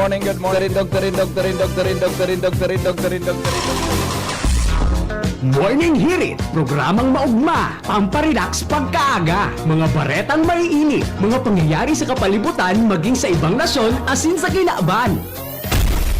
morning, good morning, doktorin. Morning Hirit, programang maugma, pamparelax pagkaaga, mga baretang maiinit, mga pangyayari sa kapalibutan maging sa ibang nasyon asin sa kinaaban.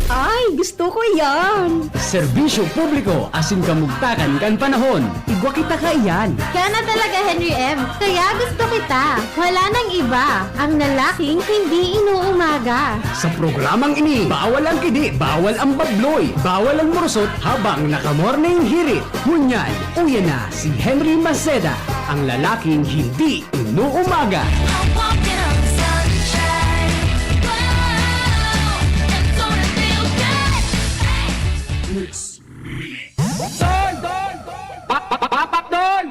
Ay, gusto ko yan! Serbisyo publiko asin kamugtakan kan panahon, igwa kita ka iyan. Kaya na talaga, Henry M. Kaya gusto kita. Wala nang iba. Ang lalaking hindi inuumaga. Sa programang ini, bawal ang kidi, bawal ang babloy, bawal ang murusot habang naka-morning hirit. Ngunyan, uya na si Henry Maceda, ang lalaking hindi inuumaga. Walking on the sunshine. Wow, it's gonna feel good. Papak doon! Papak doon!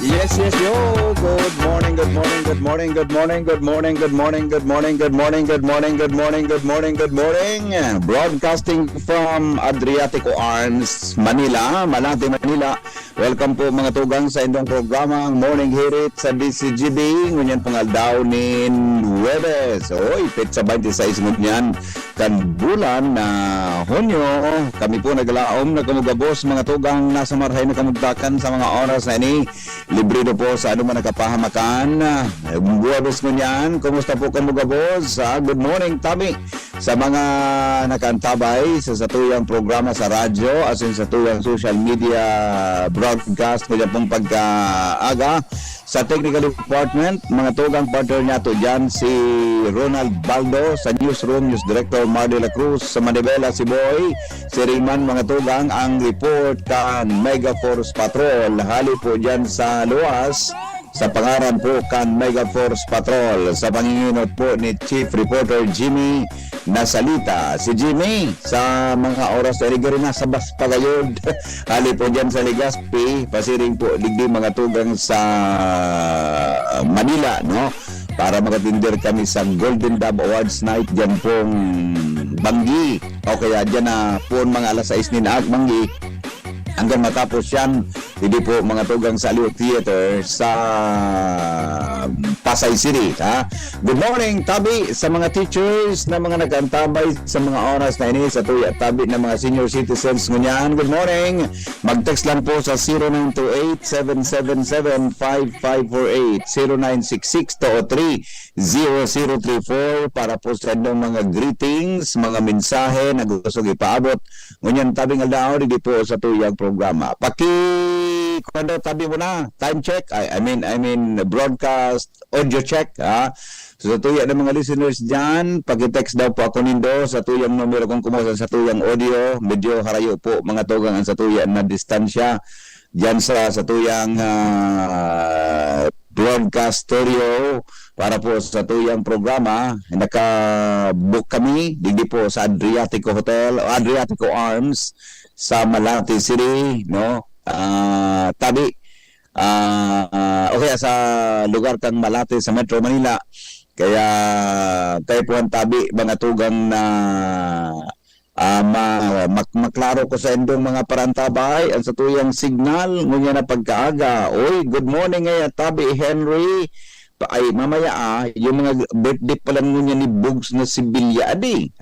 Yes, yo. Good morning, good morning, good morning, good morning, good morning, good morning, good morning, good morning, good morning, good morning, good morning, good morning. Broadcasting from Adriatico Arms, Manila, Malate, Manila. Welcome po mga tugang sa inyong programa ang Morning Hirit sa DCGB. Ngunyan pangaldaw ni Huwebes. Oy, petsa 26 ngunyan kan bulan na Hunyo. Kami po naglaom na kamugabos mga tugang nasa marhay na kamugdakan sa mga oras na ini. Libre do po sa anuman nakapahamakan. Huwebes ngunyan. Kumusta po kamugabos? Good morning, Tami. Sa mga nakantabay sa satuyang programa sa radyo as in sa tuyang social media broadcast ko pong pagkaaga sa technical department, mga tugang partner niya to dyan si Ronald Baldo sa newsroom, news director Mar de la Cruz sa Manibela, si Boy, si Rayman, mga tugang ang report kan Mega Force Patrol hali po dyan sa luwas sa pangaran po kan Mega Force Patrol sa panginginot po ni Chief Reporter Jimmy Nasalita. Si Jimmy sa mga oras na rin na sa bas pagayod hali po dyan sa Legazpi, pasiring po digdi mga tugang sa Manila, no? Para makatindir kami sa Golden Dove Awards Night dyan pong Banggi o kaya dyan na po mga alas 6 ni Naag Banggi hanggang matapos yan. Hindi po mga tugang sa Aliw Theater sa Pasay City. Ha? Good morning, Tabi, sa mga teachers na mga nag-antabay sa mga oras na ini sa tuya Tabi ng mga senior citizens ngunyan. Good morning. Mag-text lang po sa 0928-777-5548 0966-203-0034 para po sa inyong mga greetings, mga mensahe na gusto ipaabot. Ngunyan Tabi nga daw, di po sa tuyang programa. Kwando Tabi mo na, time check, I mean broadcast, audio check, ha? So sa tuya ng mga listeners dyan, pag-text daw po ako nindo sa tuyang numero kung kumuha sa tuyang audio, medyo harayo po mga tugang sa tuya na distansya dyan sa tuyang broadcast studio para po sa tuyang programa. Naka-book kami, digdi po sa Adriatico Hotel, o Adriatico Arms sa Malate City, no? Tabi okay sa lugar kang Malate sa Metro Manila, kaya kayo po ang Tabi mga tugang na maklaro ko sa indong mga parantabay ang sa tuyang signal ngunya na pagkaaga. Oy, good morning ngayon Tabi Henry. Ay mamaya yung mga birthday pala ngunya ni Bugs na si Bilyadi,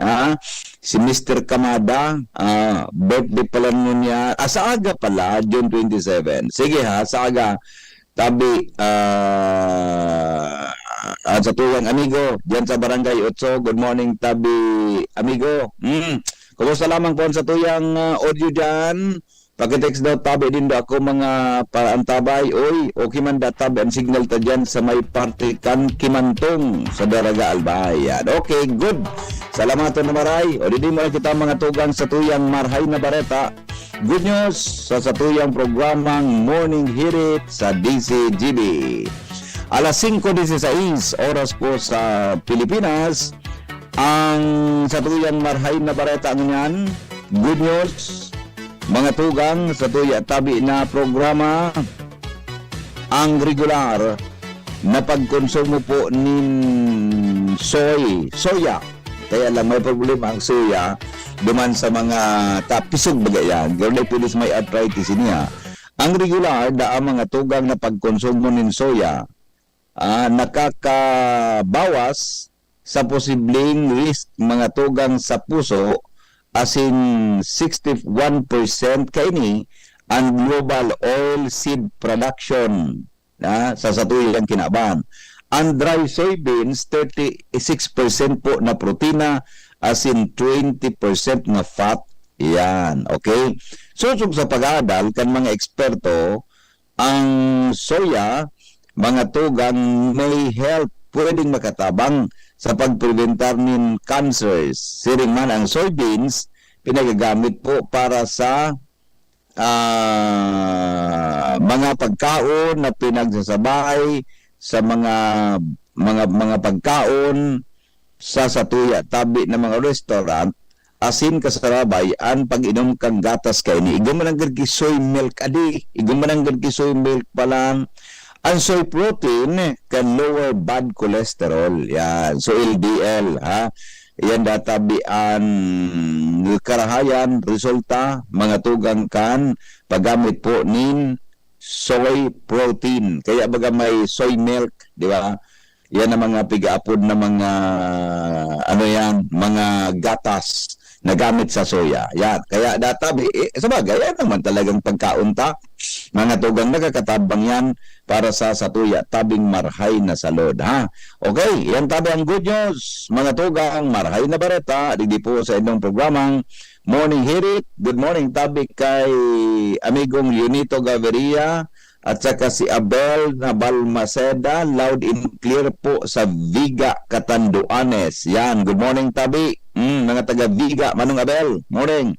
si Mr. Kamada, birthday pala ngunya sa aga pala, June 27. Sige sa aga Tabi sa tuyang amigo diyan sa Barangay 8. Good morning Tabi amigo. Kumusta lamang po sa tuyang audio dyan? Pag-text daw Tabi din daw ako mga paantabay. Oy, okay man da Tabi ang signal ta dyan sa may parte kan Kimantong sa Daraga Albay. Yan. Okay, good. Salamat na maray. O di mo kita mga tugang sa tuyang Marhay na Bareta. Good news sa tuyang programang Morning Hirit sa DCGB. Alas 5:16 oras po sa Pilipinas. Ang sa tuyang Marhay na Bareta ang yan. Good news mga tugang sa tuya Tabi na programa, ang regular na pagkonsumo po nin soya. Kaya lang may problema ang soya duman sa mga tapisog bagayan. Gawin pulis may arthritis niya. Ang regular da ang mga tugang na pagkonsumo nin soya nakakabawas sa posibleng risk mga tugang sa puso as in 61% kaini ang global oil seed production sa satuyang kinaban. Ang dry soybeans 36% po na protina as in 20% na fat. Yan, okay? Susog sa pag-aadal kan mga eksperto, ang soya mga tugang may health pwedeng makatabang sa pagpreventar nin cancers. Siring man ang soybeans pinagagamit po para sa mga pagkaon na pinagsasabay sa mga pagkaon sa satuya Tabi ng mga restaurant asin kasarabay ang pag-inom kang gatas kay ni igum man ang soy milk soy milk pa lang. Ang soy protein can lower bad cholesterol. Yan. So LDL. Yan databian karahayan, resulta, mga tugang kan, paggamit po nin soy protein. Kaya baga may soy milk, di ba? Yan ang mga pigaapod na mga, mga gatas na gamit sa soya. Yan. Kaya databi, sabagay, yan naman talagang pagkaunta. Mga tugang nakakatabang yan para sa satuya Tabing Marhay na Salod. Okay, yan Tabi ang good news. Mga tugang Marhay na Bareta, digdi po sa inyong programang Morning Hirit. Good morning Tabi kay amigong Junito Gaviria at saka si Abel na Balmaceda, loud and clear po sa Viga, Catanduanes. Yan, good morning Tabi. Mga taga Viga, Manong Abel. Morning.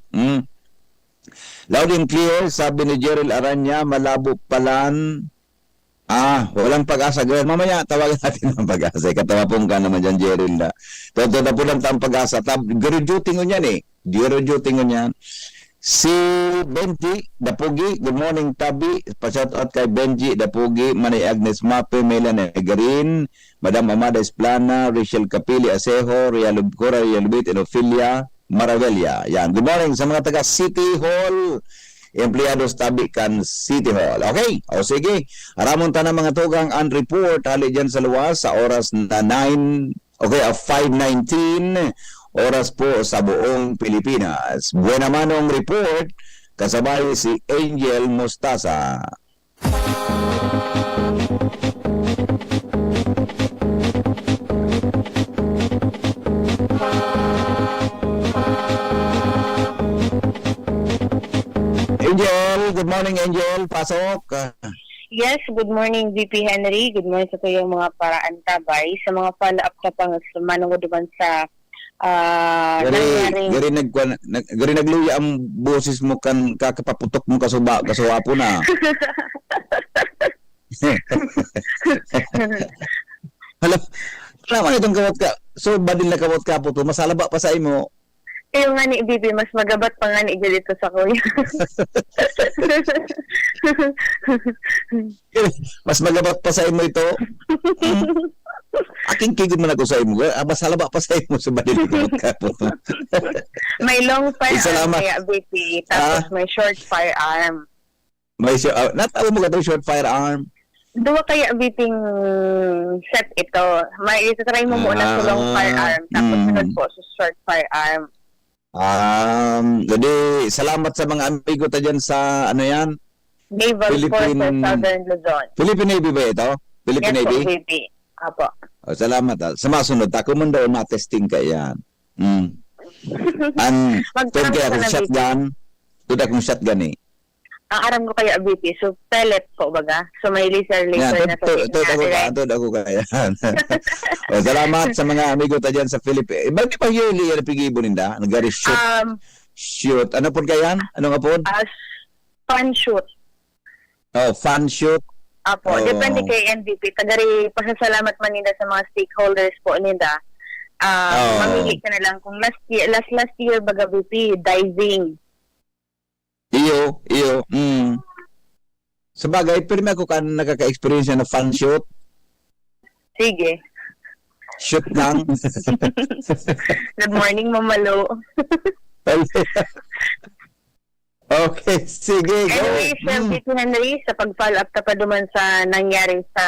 Loud and clear, sabi ni Jeril Aranya, malabo palan. Walang pag-asa. Mamaya, tawagan natin ng pag-asa. Katawapong ka naman dyan, Jeril. Toto na po lang tayong pag-asa. Graduating ko niyan Graduating ko niyan. Si Benji Dapugi, good morning Tabi. Pa-shoutout kay Benji Dapugi, Manay Agnes Mape, Melanie Garin, Madam Amada Esplana, Rachel Capili Asejo, Cora Realbit, Ophelia Maravelia. Yan. Good morning sa mga taga City Hall. Empleyado sa Tabican City Hall. Okay? O sige. Aramon ta na mga tugang ang report hali dyan sa luwas sa oras na 5:19 oras po sa buong Pilipinas. Buena manong report kasabay si Angel Mostasa. Angel, good morning Angel. Pasok. Yes, good morning VP Henry. Good morning sa tuyong mga paraan tabay. Sa mga follow-up na pang manungod naman sa nangyaring... Gari nagluya ang boses mo kan kakapaputok mo kasuwapo na. Hala man itong kawat ka. So badil na kawat ka po to. Masalaba pa sa imo. Yung nga ni VP, mas magabat pa nga ni dito sa kuya. Mas magabat pa sa imo ito. Aking kigod man ako sa imo. Masalaba pa sa imo sa badil na kawat ka po to. May long firearm Salamat. kaya VP, tapos may short firearm. Natawa mo ka itong short firearm. Dua kaya VP set ito. May itatry mo muna sa long firearm, tapos sunod po sa short firearm. Jadi salamat sa mga amigo ta dyan sa ano yan? Naval Force sa Southern Luzon. Philippine Navy ba ito? Philippine Yes Navy? po, VP. Apo. Oh, salamat. Sa masunod, ako man daw ma-testing ka yan. Ang tawag kaya akong shotgun, tawag akong shotgun eh. Ang aram ko kaya VP, so pellet po baga. So may laser Yan, na sa tawag ako kaya yan. Salamat sa mga amigo ta dyan sa Philippines. Bakit pa yun yung pigibo ninda? Nagari shoot. Ano po kaya yan? Ano nga po? Fun shoot. Oh, fun shoot. Apo, depende kay MVP. Tagari pasasalamat man nila sa mga stakeholders po nila. Mamili ka na lang kung last year baga VP, diving. Iyo. Sabagay, pero ako ka nakaka-experience na fun shoot. Sige. Shoot lang. Good morning, Mamalo. Okay, sige. Go. Anyway, Sir VP Henry, sa pag-follow up pa duman sa nangyari sa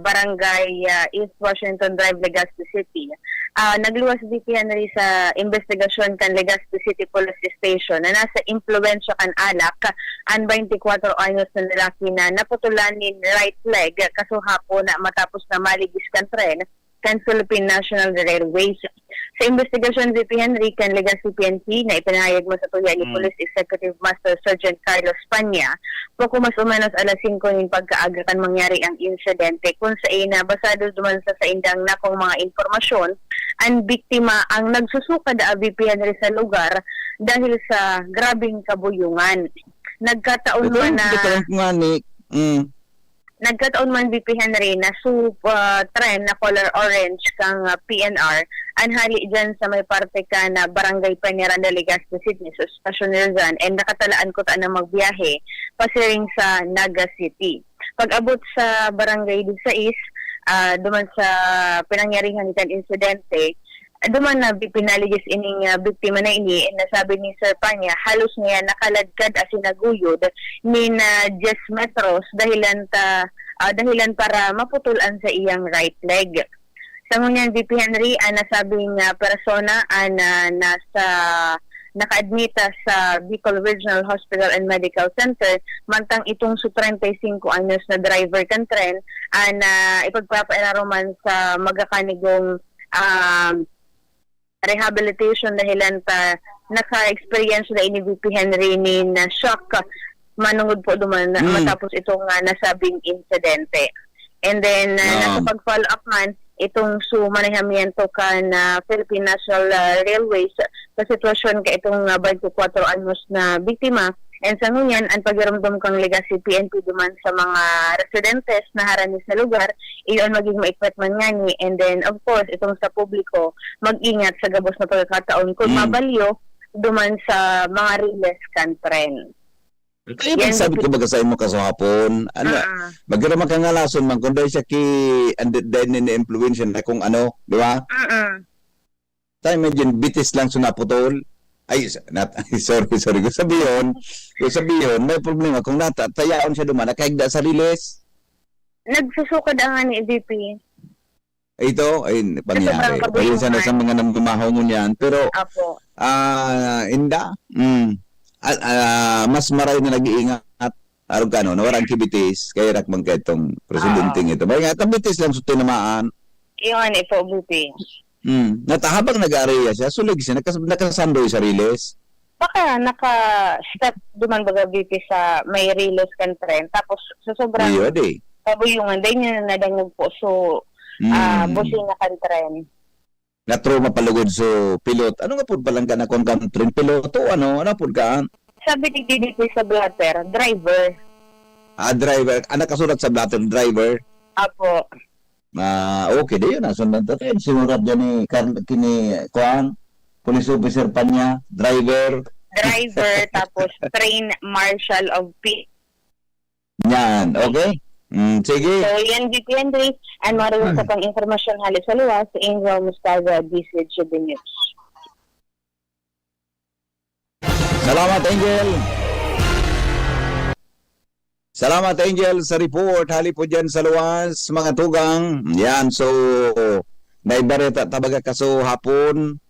Barangay East Washington Drive, Legazpi City. Nagluwas si VP Henry sa investigasyon kan Legazpi City Police Station na nasa impluwensya kan alak ang 24 anyos na lalaki na naputulan ni right leg kasuhapo na matapos na maligis kan tren kan Philippine National Railways. Sa investigasyon VP Henry kan Legazpi PNP na ipinahayag mo sa tuya ni Police Executive Master Sergeant Carlos Panya, poko mas umanos alas 5 ng pagkaaga kan mangyari ang insidente kung sa ina basado duman sa indang na kung mga informasyon ang biktima ang nagsusuka da VP Henry sa lugar dahil sa grabing kabuyungan. Nagkataon man na Nagkataon man VP Henry na tren na color orange kang PNR anhali dyan sa may parte ka na Barangay Paniranda, Legazpi City, so Stasyon Rizal, and nakatalaan ko ta na magbiyahe pasiring sa Naga City. Pag-abot sa Barangay 16, duman sa pinangyarihan nitan insidente, duman na pinaligis ining biktima na ini, nasabi ni Sir Panya, halos niya nakaladkad as sinaguyod ni na 10 metros dahilan para maputulan sa iyang right leg. Sa ngunyan VP Henry, nasabing persona nasa naka-admita sa Bicol Regional Hospital and Medical Center, mantang itong su 35 anyos na driver kan tren na ipagpapainaroman sa magakanigong rehabilitation dahilan pa naka-experience na ini VP Henry ni na shock manungod po duman matapos itong nasabing insidente. And then nasa pag-follow up man itong manehamiento kan Philippine National Railways sa sitwasyon ka itong 24 anyos na biktima. And sa ngunyan, ang pagramdam kang Legazpi PNP duman sa mga residentes na haranis na lugar, iyon maging maikpet man nga ni. And then, of course, itong sa publiko, mag-ingat sa gabos na pagkakataon kung mabalyo duman sa mga riles kan tren. Kaya sabi ko baga sa imo kasahapon, magramang ka nga lason man, kung dahil siya dahil ni-influensya na kung ano, di ba? Tayo imagine, bitis lang sunaputol. Ay, sorry. Kung sabihin, may problema. Kung natatayaon siya duman, nakaigda sa riles. Nagsusukad ang ni VP. Ito, ay, pangyari. Sobrang kabuluhan. Ayun sana sa mga namamahaw mo niyan. Pero, Apo. inda, mas maray na nag-iingat. Araw ka, no? Nawara activities, kaya rakmang ka itong presidenting ito. Baya nga, activities lang sa tinamaan. Iyon, po, VP. Natahabang nag-aareya siya, sulig siya, nakasandoy sa riles. Baka naka-step duman baga VP sa may riles kan tren. Tapos sa sobrang Iyo, di. kabuyungan, dahil niya nadangog po. So, busing na kan tren. Na-trauma palugod so pilot. Ano nga po palang ka na kung train piloto? Ano po ka? Sabi ni DDP sa blatter, driver. Driver. Nakasulat sa blatter, driver. Apo. Okay, di yun. Sundan natin. Sinurat dyan ni Kuan, police officer pa niya, driver. Driver, tapos train marshal of P. Yan, okay? Sige. So, yan, VP Henry. And maroon sa pang informasyon halos sa luwas, sa Angel Mustaza, DCH News. Salamat, Angel. Salamat, Angel, sa report. Hali po dyan sa luwas, mga tugang. Yan, so, naibareta tabaga kaso hapon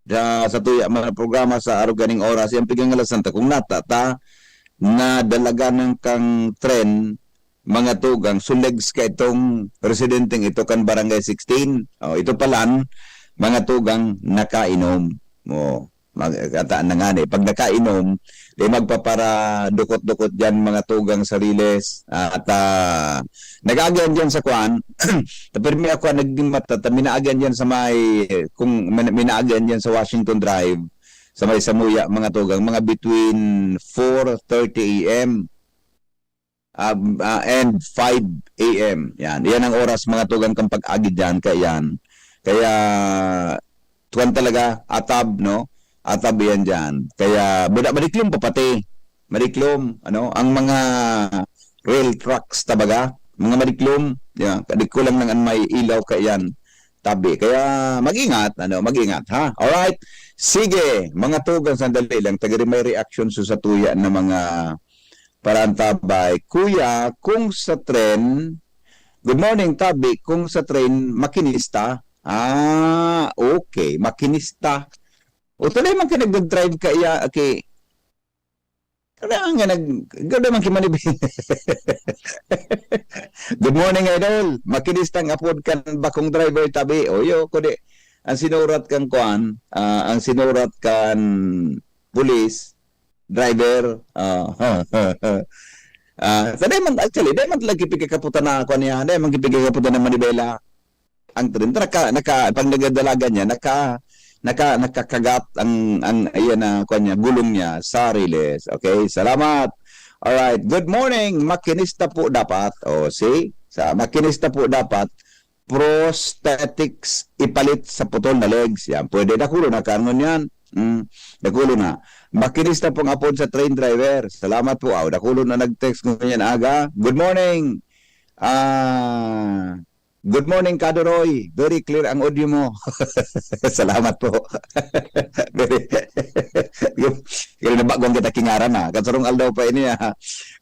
sa tuya mga programa sa araw ganing oras. Yan pigang alas santa. Kung natata, na dalaga ng kang tren, mga tugang, sulegs ka itong residenteng ito kan barangay 16. Ito palan, mga tugang, nakainom. Kataan na nga pag nakainom, di magpapara dukot-dukot dyan mga tugang sariles at nag-agyan dyan sa kwan pero may ako naging matata minaagyan dyan sa may kung minaagyan dyan sa Washington Drive sa may Samuya mga tugang mga between 4:30 a.m. And 5 a.m. Yan ang oras mga tugang kang pag-agi dyan kaya tuwan talaga atab no atab yan dyan. Kaya, madiklom pa pati. Madiklom, ang mga rail trucks tabaga, mga madiklom, kadikulang lang ang may ilaw ka yan, tabi. Kaya, mag-ingat, ha? Alright, sige, mga tugang sandali lang, tagari may reaction sa tuya ng mga parang tabay. Kuya, kung sa tren, good morning, tabi, kung sa tren, makinista, okay, makinista. O tuloy man ka nag-drive ka iya, okay. Kailangan nga gano'n man kimanibin. Good morning, idol. Makinistang apod kan bakong driver tabi. Oyo, kundi, ang sinurat kang kuan, ang sinurat kan police, driver, so, actually, di man lagi pigkakaputan na kuan niya, di man pigkakaputan na manibela. Ang tren, pag nagadalaga niya, nakakagat ang ayan na kanya gulong niya sa riles. Okay, salamat. All right, good morning. Makinista po dapat. See? Sa makinista po dapat prosthetics ipalit sa putol na legs. Yan, pwede dakulo na kanon yan. Dakulo na. Makinista pong apod sa train driver. Salamat po. Dakulo na nag-text ko yan aga. Good morning. Good morning, Kadoroy. Very clear ang audio mo. Salamat po. Kaya nabagong kita kingaran na. Kasarong aldaw pa ini.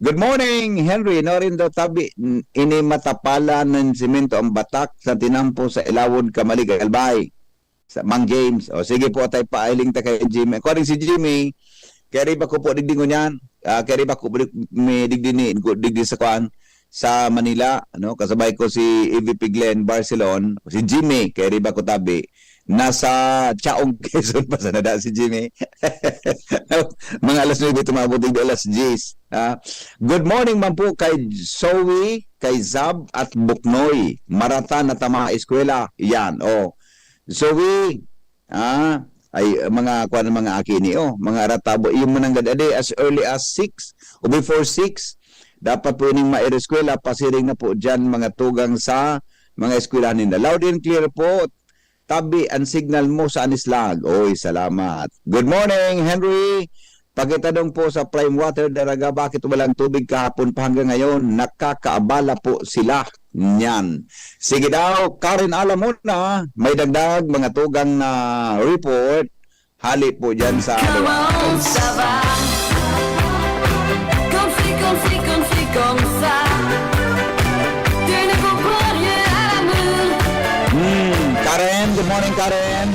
Good morning, Henry. Norin daw tabi. Ini matapala ng simento ang batak sa tinampo sa Ilawod, Kamalig, Albay. Sa Mang James. Sige po tayo pailing ta kay Jimmy. According si Jimmy, kaya ba ko po digdingo niyan? Kaya ba ko may digdini sa kuan? Sa Manila, kasabay ko si EVP Glenn Barcelon, si Jimmy, kay Riba Kutabi, nasa Chaong Quezon pa sa nada si Jimmy. Mga alas 9 tumabuting alas 10. Good morning man po kay Zoe, kay Zab at Buknoy. Marata na tama eskwela. Yan, Zoe, ay mga kuan mga akini, mga ratabo. Yung mananggad as early as 6 o before 6. Dapat po ining maireskwela, pasiring na po dyan mga tugang sa mga eskwelahan nila. Loud and clear po, tabi ang signal mo sa Anislag. Oy, salamat. Good morning, Henry. Pakitanong po sa Prime Water Daraga, bakit walang tubig kahapon pa hanggang ngayon? Nakakaabala po sila. Nyan. Sige daw, Karen, alam mo na, may dagdag mga tugang na report. hali po dyan sa Come Aliwa. on, ça va. Conflit, comme ça. Tu ne comprends rien à l'amour. Karen, good morning Karen.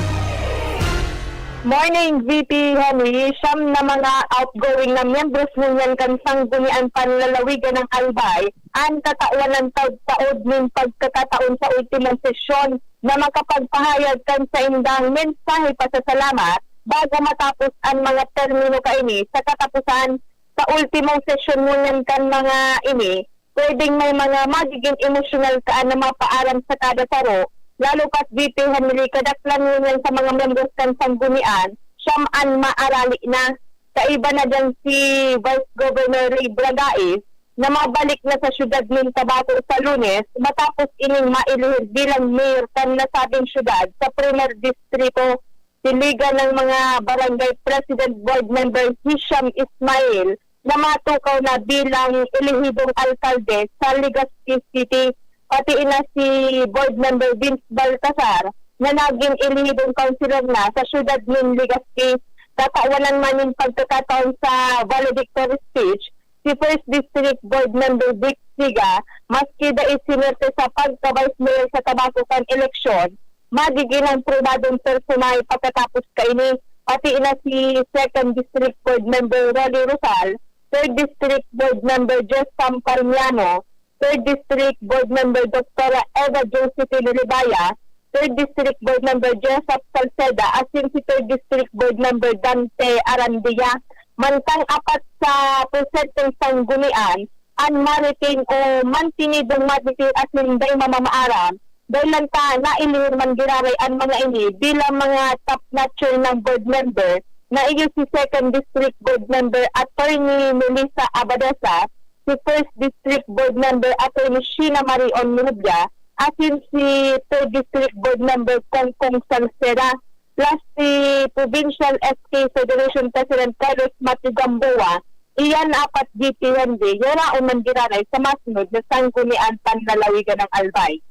Morning, VP Henry. Siyam na mga outgoing na miyembros ng kansang gunian panlalawigan ng Albay ang katawan ng taod ng pagkakataon sa ultimong sesyon na makapagpahayag kan sa indang mensahe pasasalamat bago matapos ang mga termino kaini sa katapusan sa ultimong sesyon ngunyan kan mga ini, pwedeng may mga magiging emosyonal kaan na mapaalam sa kada saro. Lalo pat VP Henry, kadaklan ngunyan sa mga membros kan sanggunian, siyam maarali na. Kaiba na dyan si Vice Governor Ray Bragais na mabalik na sa syudad ng Tabaco sa Lunes matapos ining mailihir bilang mayor kan nasabing syudad sa Primer Distrito. Siligan ng mga barangay President Board Member Hisham Ismail na matukaw na bilang ilihidong alkalde sa Legazpi City. Pati ina si Board Member Vince Baltasar na naging ilihidong councilor na sa syudad ng Legazpi. Tatawanan man yung pagkakataon sa valedictory speech si First District Board Member Vic Siga, maski da isinerte sa pagka-vice mayor sa Tabacucan eleksyon, magiging ang pribadong personal pagkatapos kaini. Pati ina si Second District Board Member Rolly Rosal, Third District Board Member Jess Camparmiano, Third District Board Member Dr. Eva Josephine Ribaya, Third District Board Member Joseph Salceda, asin si Third District Board Member Dante Arandia. Mantang apat sa presenteng sanggunian, ang maritain o mantinidong maritain asin day mamamaaram, dahil lang ta na ilir man giraray ang mga ini bilang mga top notcher ng board member na iyo si Second District Board Member Attorney Melissa Abadesa, si First District Board Member Attorney Sheena Marion Minubya, asin si Third District Board Member Kongkong Salceda, plus si Provincial SK Federation President Carlos Mati Gamboa. Iyan apat GP Henry, yan ang mandiranay sa masunod na sanggunian panlalawigan ng Albay.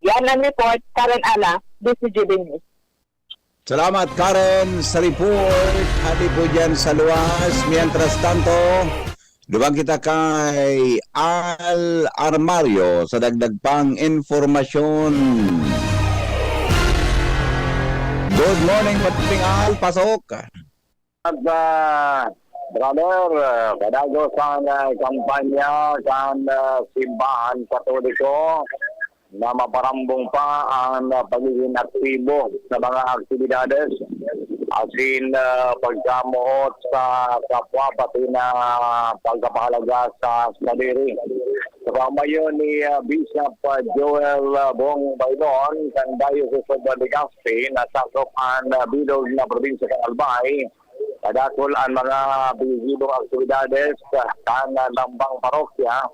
Yan ang report, Karen Ala, DCGB News. Salamat Karen sa report. Hali po dyan sa luwas. Mientras tanto, duwag kita kay Al Armario sa dagdag pang informasyon. Good morning, Pating Al. Pasok. At brother, padago sa kampanya sa simbahan katoliko na maparambong pa ang pagiging aktibo sa mga aktibidades asin pagkamuot sa kapwa pati na pagkapahalaga sa sadiri. Kasama yun ni Bishop Joel Bong Baydon kan Diocese of Legazpi na sakop ang bilog na probinsya ng Albay. Kadakol ang mga bigibong aktibidades kan lambang parokya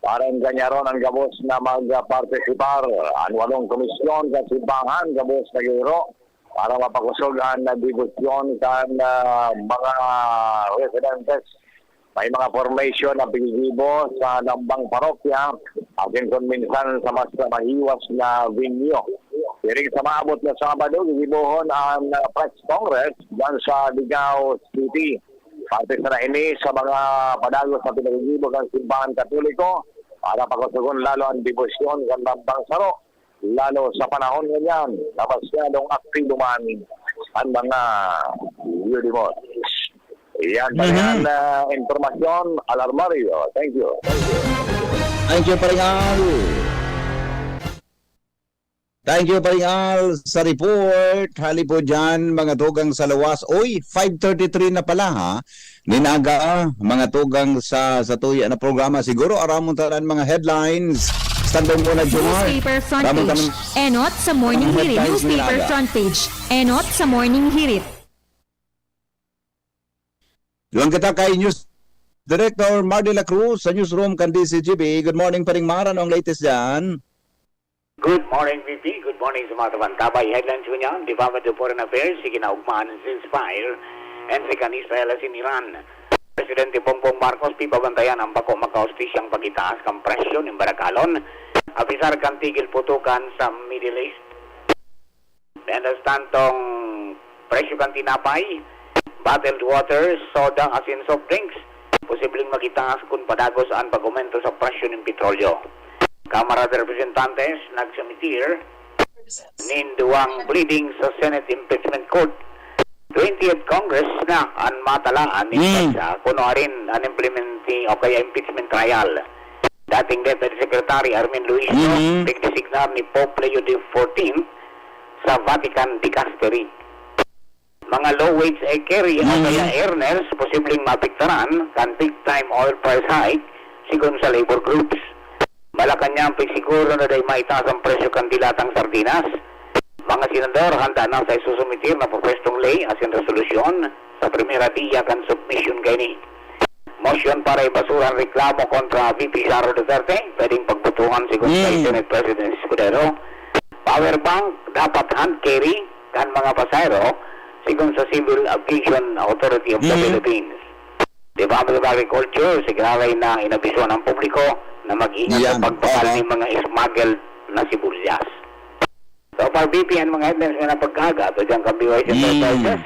para ganyaron ang gabos na magpartisipar ang walong komisyon sa simbahan gabos na giro para mapakusog ang debosyon kan mga residentes. May mga formation na bigibo sa lambang parokya akin kung minsan sa mas mahiwas na venue. Piring sa maabot na Sabado, gigibohon ang press congress dyan sa Ligao City. Parte sa na ini sa mga padagos na pinagigibo ng simbahan katoliko para pakusugon lalo ang debosyon ng lambang saro. Lalo sa panahon ganyan na masyadong aktibo man ang mga Udimos. Yan pa yan informasyon, Alarmario. Thank you. Thank you, Paringal. Thank you, Paringal, sa report. Hali po dyan, mga tugang sa lawas. Uy, 5:33 na pala ha. Ninaga, mga tugang sa tuya na programa. Siguro, aramon talan mga headlines. Standong muna, Jumar. Newspaper front page. Enot sa Morning Hirit. Newspaper front page. Enot sa Morning Hirit. Duwang kita kay News Director Mar de la Cruz sa Newsroom kan DCGB. Good morning, Paring Mar. Ano ang latest dyan? Good morning, VP. Good morning sa mga tabantabay. Headlines ko niyan, Department of Foreign Affairs, ikinaugmaan sa Inspire, and second Israel in Iran. Presidente Bongbong Marcos, pipabantayan ang bako makaostisyang pagitaas kang presyo ng Barakalon. Apisar kang tigil putukan sa Middle East. Mientras tantong presyo presyo kan tinapay, bottled water, soda, asin soft drinks. Posibleng makitaas kung padagos ang pag-aumento sa presyo ng petrolyo. Kamara de Representantes nagsamitir ninduang pleading sa Senate Impeachment Court. 20th Congress na ang matalaan ni Pesa kuno rin ang implementing o kaya impeachment trial. Dating Deputy Secretary Armin Luisio, nagdesignar ni Pope Leo XIV sa Vatican Dicastery. Mga low-wage carry o kaya earners posibleng mapiktaran kan big-time oil price hike sigon sa labor groups. Malacanang siguro na day maitaas ang presyo kan dilatang sardinas. Mga senador handa na sa isusumitir na propestong lay as in resolusyon sa primera diya kan submission gani. Motion para ibasura ang reklamo kontra VP Sara Duterte, pwedeng pagbutuhan sigon kay Senate President Escudero. Power bank dapat hand carry kan mga pasahero sigon sa Civil Aviation Authority of the Philippines. Department of Agriculture, siguraray na inabisuan ang publiko na mag-ingat sa pagbakal ng mga smuggled na sibuyas. So, para BPN, mga headlines nga na pagkaga, ito dyan ka BYC Enterprises.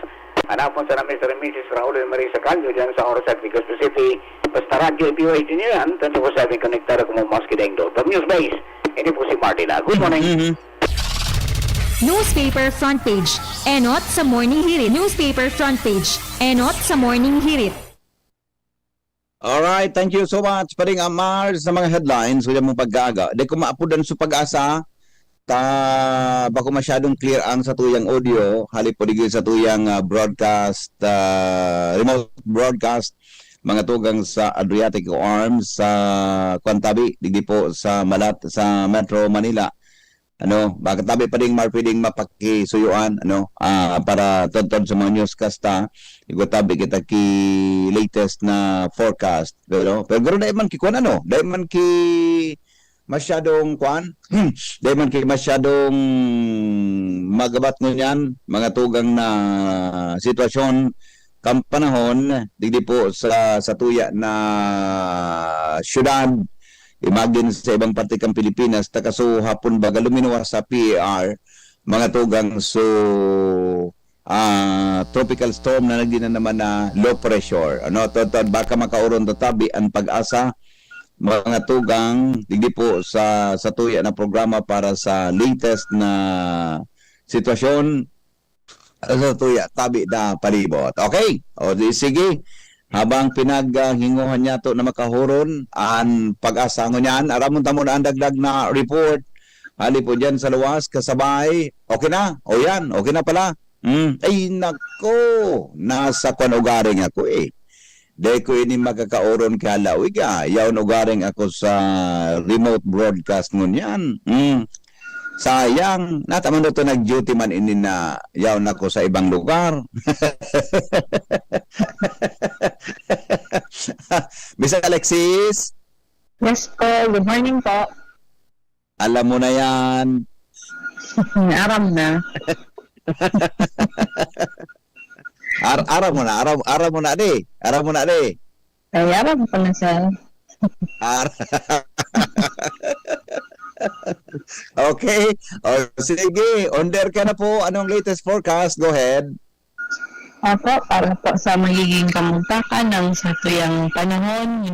Hanapon sa na Mr. and Mrs. Raul and Marisa Calio dyan sa Orosat, Legazpi City. Basta radyo, BYC nyo yan. 24/7 connected ako mo maski daing doon. From Newsbase, hindi po si Martina. Good morning. Newspaper front page. Enot sa Morning Hirit. Newspaper front page. Enot sa Morning Hirit. Alright, thank you so much. Paring Mars sa mga headlines, wala mong paggaga. Di ko maapudan sa pag-asa, bako masyadong clear ang sa tuyang audio, halip po digil sa tuyang broadcast, remote broadcast, mga tugang sa Adriatic Arms, sa Quantabi, digdi po sa Malat, sa Metro Manila. Bakit tabi pa rin marpiling mapakisuyuan, para tod sa mga newscast, igutabi kita ki latest na forecast. Pero gano'n dahil man ki kuan, dahil man ki masyadong kuan, dahil man ki masyadong magabat ngunyan, mga tugang na sitwasyon, kampanahon, digdi po sa tuya na syudad. Imagine sa ibang parte kang Pilipinas, takaso hapon baga luminawa sa PAR, mga tugang tropical storm na nagdi na naman na low pressure. Baka makauron tatabi ang pag-asa, mga tugang, digdi po sa tuya na programa para sa latest na sitwasyon sa tuya, tabi na palibot. Okay? O sige. Habang pinaghinguhan niya to na makahuron ang pag-asa niyan, aramon tamo na ang dagdag na report. Hali po dyan sa luwas, kasabay. Okay na? O yan, okay na pala. Ay nako, nasa kwan ugaring ako Dahil ko ini magkakauron kalawig yawn ugaring ako sa remote broadcast ngunyan. Sayang, nataman ito nag-duty man ini na yawn ako sa ibang lugar. Mr. Alexis? Yes po, good morning po. Alam mo na yan. Aram na. Aram mo na, di. Ay, aram po na sir. Okay. Sige, under ka na po. Anong latest forecast? Go ahead. Opo, para po sa magiging kamugtakan ng sa tuyang panahon.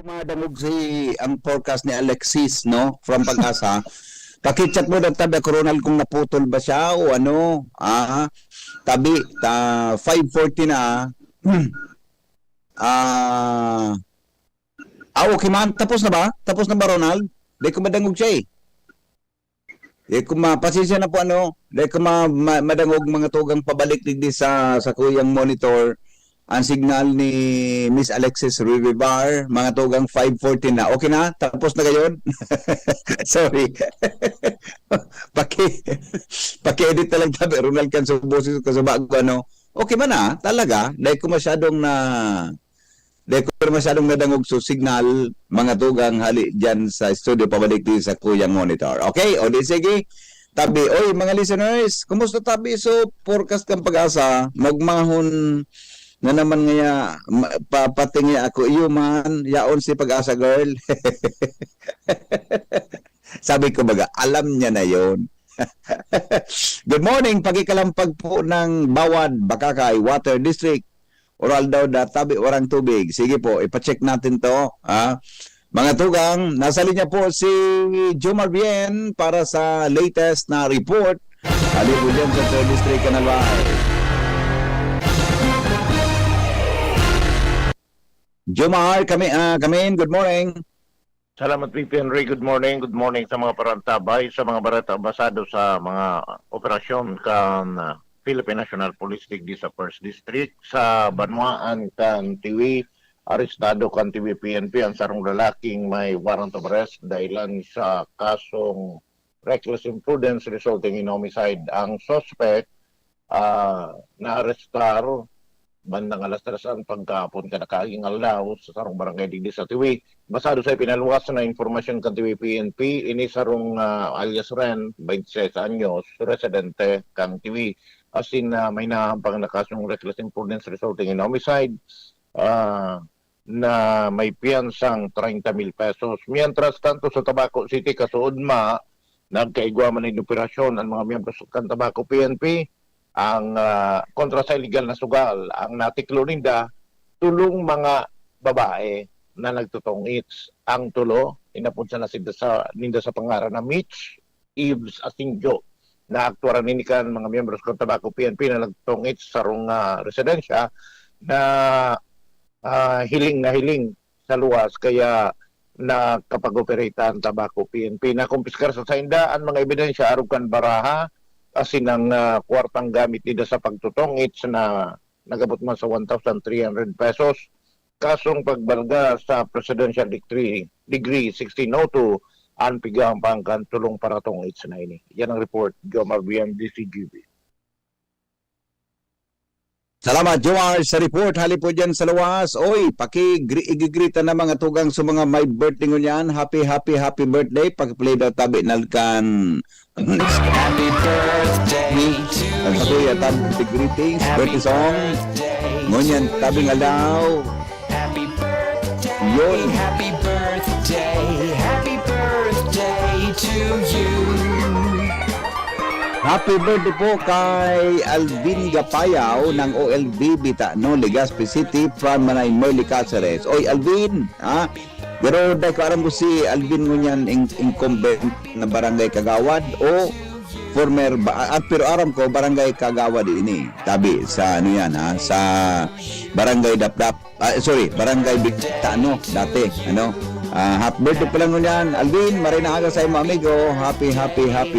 Kumadangog si ang forecast ni Alexis, no? From Pag-asa. Pakichat mo daw tabi ako, Ronald, kung naputol ba siya o ano. Tabi, 5:40 na. Okay man. Tapos na ba? Tapos na ba, Ronald? Di ko madangog siya eh. Di ko pasensya na po ano. Di ko madangog mga tugang pabalik digdi sa kuyang monitor. Ang signal ni Miss Alexis Rivivar, mga tugang 5:40 na. Okay na? Tapos na kayo? Sorry. Paki-edit na lang tabi. Ronald kan subusin ko sa bago ano. Okay man na, talaga. Dahil ko masyadong nadangog sa signal, mga tugang hali dyan sa studio pabalik din sa kuyang monitor. Okay? O di sige. Tabi, oy mga listeners, kumusta tabi? So, forecast kang Pag-asa, magmahon na naman nga papatingi ako iyo man yaon si Pag-asa girl. Sabi ko baga alam niya na yon. Good morning, pagikalampag po ng Bawad, Bakakay Water District. Oral daw da tabi orang tubig. Sige po, ipa-check natin to. Mga tugang, nasa linya po si Jomar Bien para sa latest na report. Ali po dyan sa 3rd District Canal Jomar, kami good morning. Salamat VP Henry, good morning sa mga parantabay, sa mga barata basado sa mga operasyon kan Philippine National Police digdi sa 1st District sa Banwaan kan Tiwi, arestado kan Tiwi PNP ang sarong lalaking may warrant of arrest dahilan sa kasong reckless imprudence resulting in homicide. Ang suspect na-arestar bandang alas 3 pagkapon kanakaing aldaw sa sarong barangay digdi sa Tiwi. Basado sa pinaluwas na informasyon kan Tiwi PNP, ini sarong alias Ren, 26 anyos, residente kang Tiwi. Asin may nahampang na kasong reckless imprudence resulting in homicide na may piyansang 30,000 pesos. Mientras tanto sa Tabaco City, Kasuodma, nagkaigwa man ng operasyon ang mga miyembro kan Tabaco PNP ang kontra sa illegal na sugal. Ang natiklo ninda, tulong mga babae na nagtutong-its. Ang tulo, inapunsa na ninda sa pangaran na Mitch Eves Asingjo, na aktuaran ninikan mga miyembro sa Tabaco PNP na nagtutong-its sa rong residensya na hiling sa luwas, kaya na kapag-operate ang Tabaco PNP na kumpiskar sa sainda ang mga ebidensya arukan baraha asin ang kwartang gamit nila sa pagtutong it's na nagabot man sa 1,300 pesos. Kasong pagbalga sa Presidential Degree 1602 ang pigang pangkan tulong para tong it's na ini. Yan ang report, Jomar Bien, DCGB. Salamat, Jomar, sa report. Hali po dyan sa luwas. Oy, igigrita na mga tugang sa mga may birthday ngunyan. Happy birthday. Pag-play daw tabi nalkan. Happy birthday to you. Tabi greetings, birthday song. Ngunyan, tabi nga daw. Happy birthday, happy birthday to you. Happy birthday po kay Alvin Gapayaw ng OLB Bitano, Legazpi City from Manay Merly Cáceres. Oy Alvin, pero dahil ko aram ko si Alvin ngunyan incumbent na barangay Kagawad o former pero aram ko barangay Kagawad ini. Tabi sa ano yan sa barangay Dapdap. Barangay Bitano dati happy birthday pala ngunyan Alvin, marinaaga sa imo amigo. Happy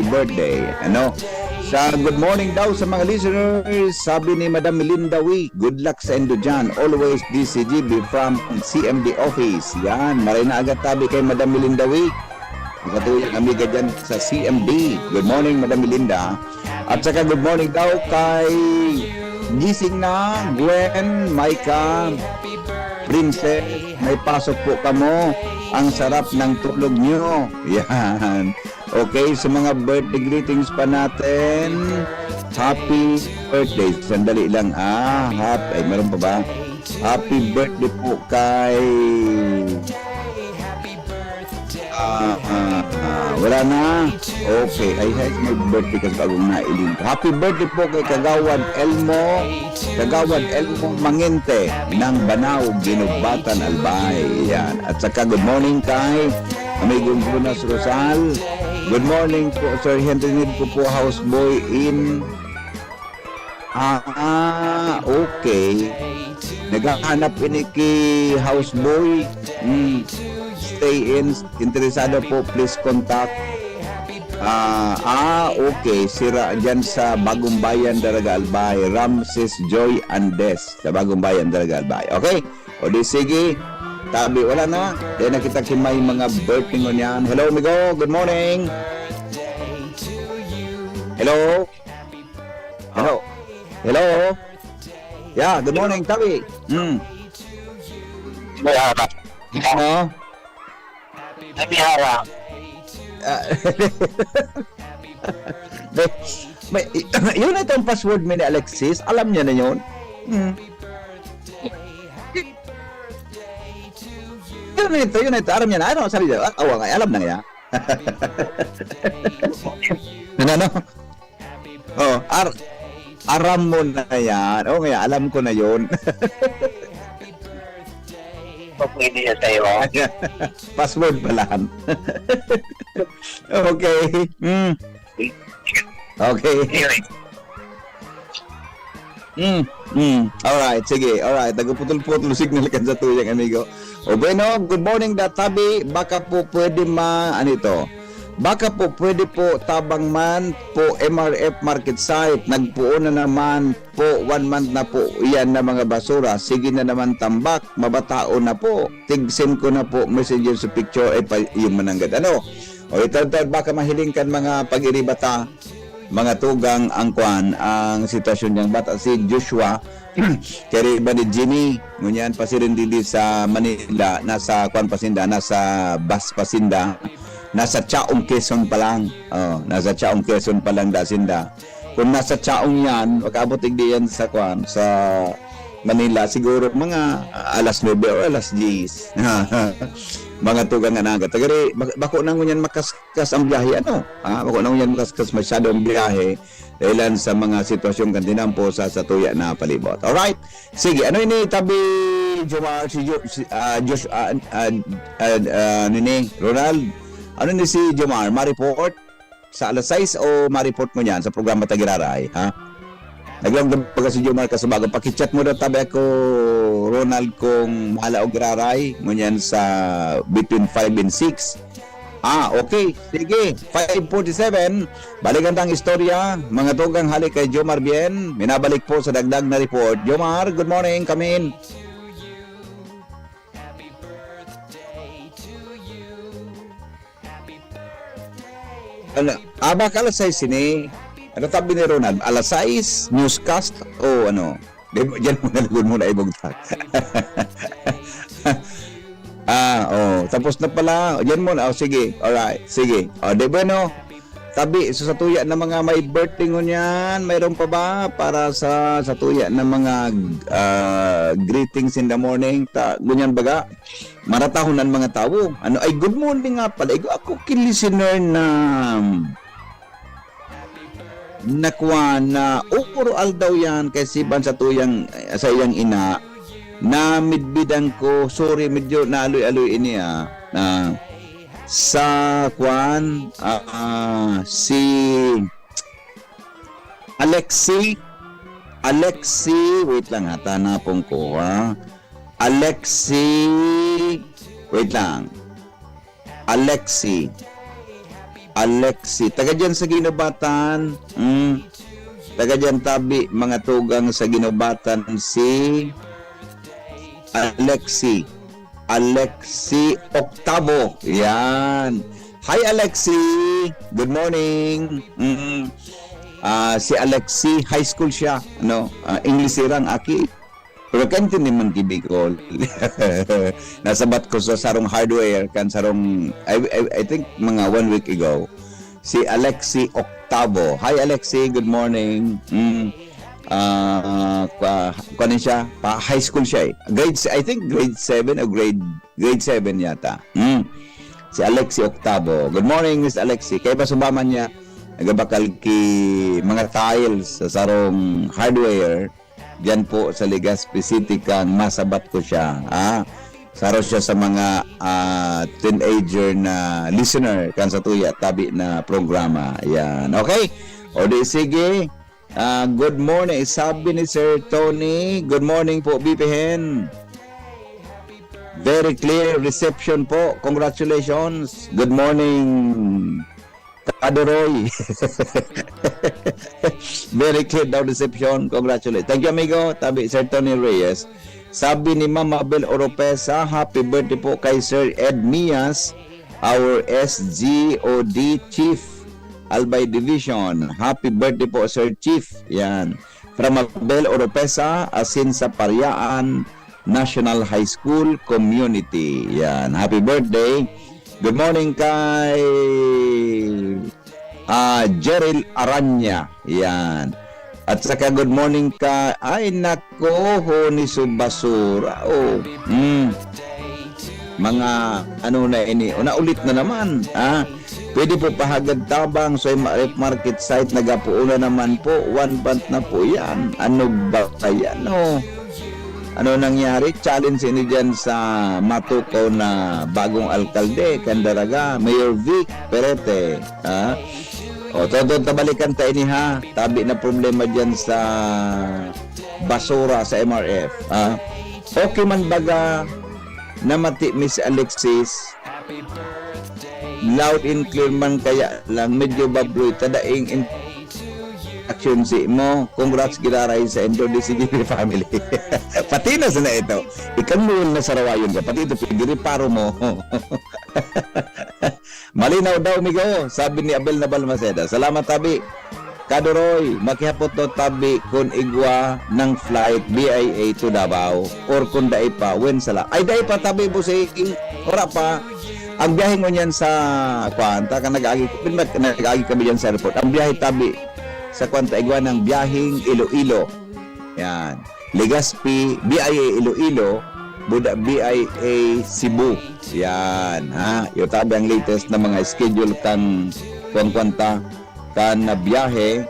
birthday. Sa good morning daw sa mga listeners, sabi ni Madam Melinda Wee, good luck sa endo dyan. Always DCGB from CMD office. Yan, marinaaga tabi kay Madam Melinda Wee. Katuyang amiga dyan sa CMD. Good morning Madam Melinda. At saka good morning daw kay gising na Gwen, Maika, Princess, may pasok po kamo. Ang sarap ng tulog nyo. Yan. Okay, sa mga birthday greetings pa natin. Happy birthday. Sandali lang. Meron pa ba? Happy birthday po kay Wala na. Okay. Ay, my birthday kasi bagong nailin ko. Happy birthday po kay Kagawad Elmo Mangente ng Banao, Ginubatan, Albay. Yan. At saka good morning kay Amigong Brunas Rosal. Good morning po, Sir Henry. Need ko po houseboy in... okay. Naghahanap ini kay houseboy. Stay in. Interesado po, please contact. Okay. Sira dyan sa Bagong Bayan, Daraga Albay. Ramses Joy Andes sa Bagong Bayan, Daraga Albay. Okay? O di sige. Tabi, wala na. Dahil nakita may mga birthday ngon yan. Hello, amigo. Good morning. Hello. Hello. Hello. Yeah, good morning, Tabi. Ano? Yun na itong password mo ni Alexis. Alam niya na yun. Yun ito. Alam niya na. Ano, sabi niya. Alam na niya. Ano? Oh, aram mo na yan. Oo nga, alam ko na yun. Pwede niya sa'yo. Password pala. Okay. Okay. Alright, sige. Alright, nagputol-putol signal kan sa tuyang amigo. O bueno, good morning Tabi. Baka po pwede Baka po pwede po tabang man po MRF market site. Nagpuo na naman po 1 month na po iyan na mga basura. Sige na naman tambak. Mabatao na po. Tigsin ko na po messenger sa picture. Yung mananggad. Ano? O ito baka mahilingkan mga pag-iribata. Mga tugang ang sitwasyon niyang bata. Si Joshua. Kaya iba ni Jimmy. Ngunyan pasirin dili sa Manila. Nasa pasinda. Nasa bus pasinda. Nasa Chaong Quezon pa lang. Nasa Chaong Quezon pa lang dasinda. Kung nasa Chaong yan, makabutig diyan sa sa Manila, siguro mga alas 9 o alas 10. Mga tugang anaga. Tagari, bako nang yan makaskas ang biyahe. Bako nang yan makaskas masyado ang biyahe. Dahilan sa mga sitwasyong kantinampo sa tuya na palibot. Alright? Sige, ano ini Tabi Jomar, si Josh, Ronald? Ano ni si Jomar? Ma-report sa alas 6 o ma-report mo yan sa programa Tagiraray? Ha? Naglang pa si Jomar kasabago. Pakichat mo na Tabi ako, Ronald, kung mahala o giraray. Ngunyan sa between 5 and 6. Okay. Sige. 5:47. Balikan tang istorya. Mga tugang halik kay Jomar Bien. Minabalik po sa dagdag na report. Jomar, good morning. Come in. Baka alas 6 sini. Ano Tabi ni Ronald? Alas 6, newscast o ano? Diyan mo nalagod mo na ibugtak. Tapos na pala. Diyan mo na. Sige. Alright. Sige. Di ba no? Tabi, sa tuya na mga may birthday ngunyan, mayroon pa ba para sa tuya na mga greetings in the morning? Ngunyan baga? Maratahonan mga tao. Ay good morning nga pala. Ako listener na nakuha na overall daw yan kasi ban sa tuyang sa iyang ina na midbidan ko. Sorry, medyo naaloy-aloy ini sa si Alexi, wait lang tanapon ko Alexi, wait lang. Alexi, taga dyan sa Ginobatan. Taga dyan Tabi, mga tugang sa Ginobatan si Alexi Octavo. Yan. Hi Alexi, good morning. Si Alexi, high school siya. English irang aki. Pero kanto naman kibigol. Nasabat ko sa sarong hardware kan sarong I think mga 1 week ago. Si Alexi Octavo. Hi Alexi, good morning. Kunin siya, high school siya I think grade 7 o grade 7 yata. Si Alexi Octavo. Good morning, Miss Alexi. Kaya ba subaman niya nagabakal ki mga tiles sa sarong hardware diyan po sa Legazpi City kang masabat ko siya. Saro siya sa mga teenager na listener kan sa tuya tabi na programa. Yan. Okay? O di sige. Good morning. Sabi ni Sir Tony. Good morning po, BPN. Very clear reception po. Congratulations. Good morning, Kadoroy. Very clear daw reception. Congratulations. Thank you, amigo. Tabi, Sir Tony Reyes. Sabi ni Mama Abel Oropesa, happy birthday po kay Sir Ed Mias, our SGOD Chief, Albay Division. Happy birthday po, Sir Chief. Yan. From Abel Oropesa, asin sa Pariaan National High School Community. Yan. Happy birthday. Good morning kay Jeril Aranya. Yan. At saka good morning ka. Ay nako, ni Subasura. Mga ano na ini. Una ulit na naman. Pwede po pahagad tabang sa market site. Nagapuuna naman po. 1 month na po yan. Ano ba kaya? Ano nangyari? Challenge ini dyan sa matukaw na bagong alkalde, Candaraga, Mayor Vic Perete. Todo tabalikan tayo ni ha. Tabi na problema dyan sa basura sa MRF. Okay man baga namati Miss Alexis. Loud and clear man kaya lang medyo babroy tadaing action si mo. Congrats giraray sa NDCGP family. Pati na sana ito. Ikanul na sarawayon ka. Pati ito pigiriparo mo. Malinaw daw, migo. Sabi ni Abel Nabal Maceda. Salamat, tabi. Kadoroy, makihapot to tabi kung igwa ng flight BIA to Davao or kung daay pa, when sala. Ay, daay pa tabi po sa ora pa. Ang biyahe mo niyan sa kwanta, nag-agi kami dyan sa airport. Ang biyahe tabi sa kwanta igwa ng biyaheng Iloilo. Yan. Legazpi, BIA Iloilo, Buda BIA Cebu. Yan. Yung tabi ang latest na mga schedule kan kwanta kan na biyahe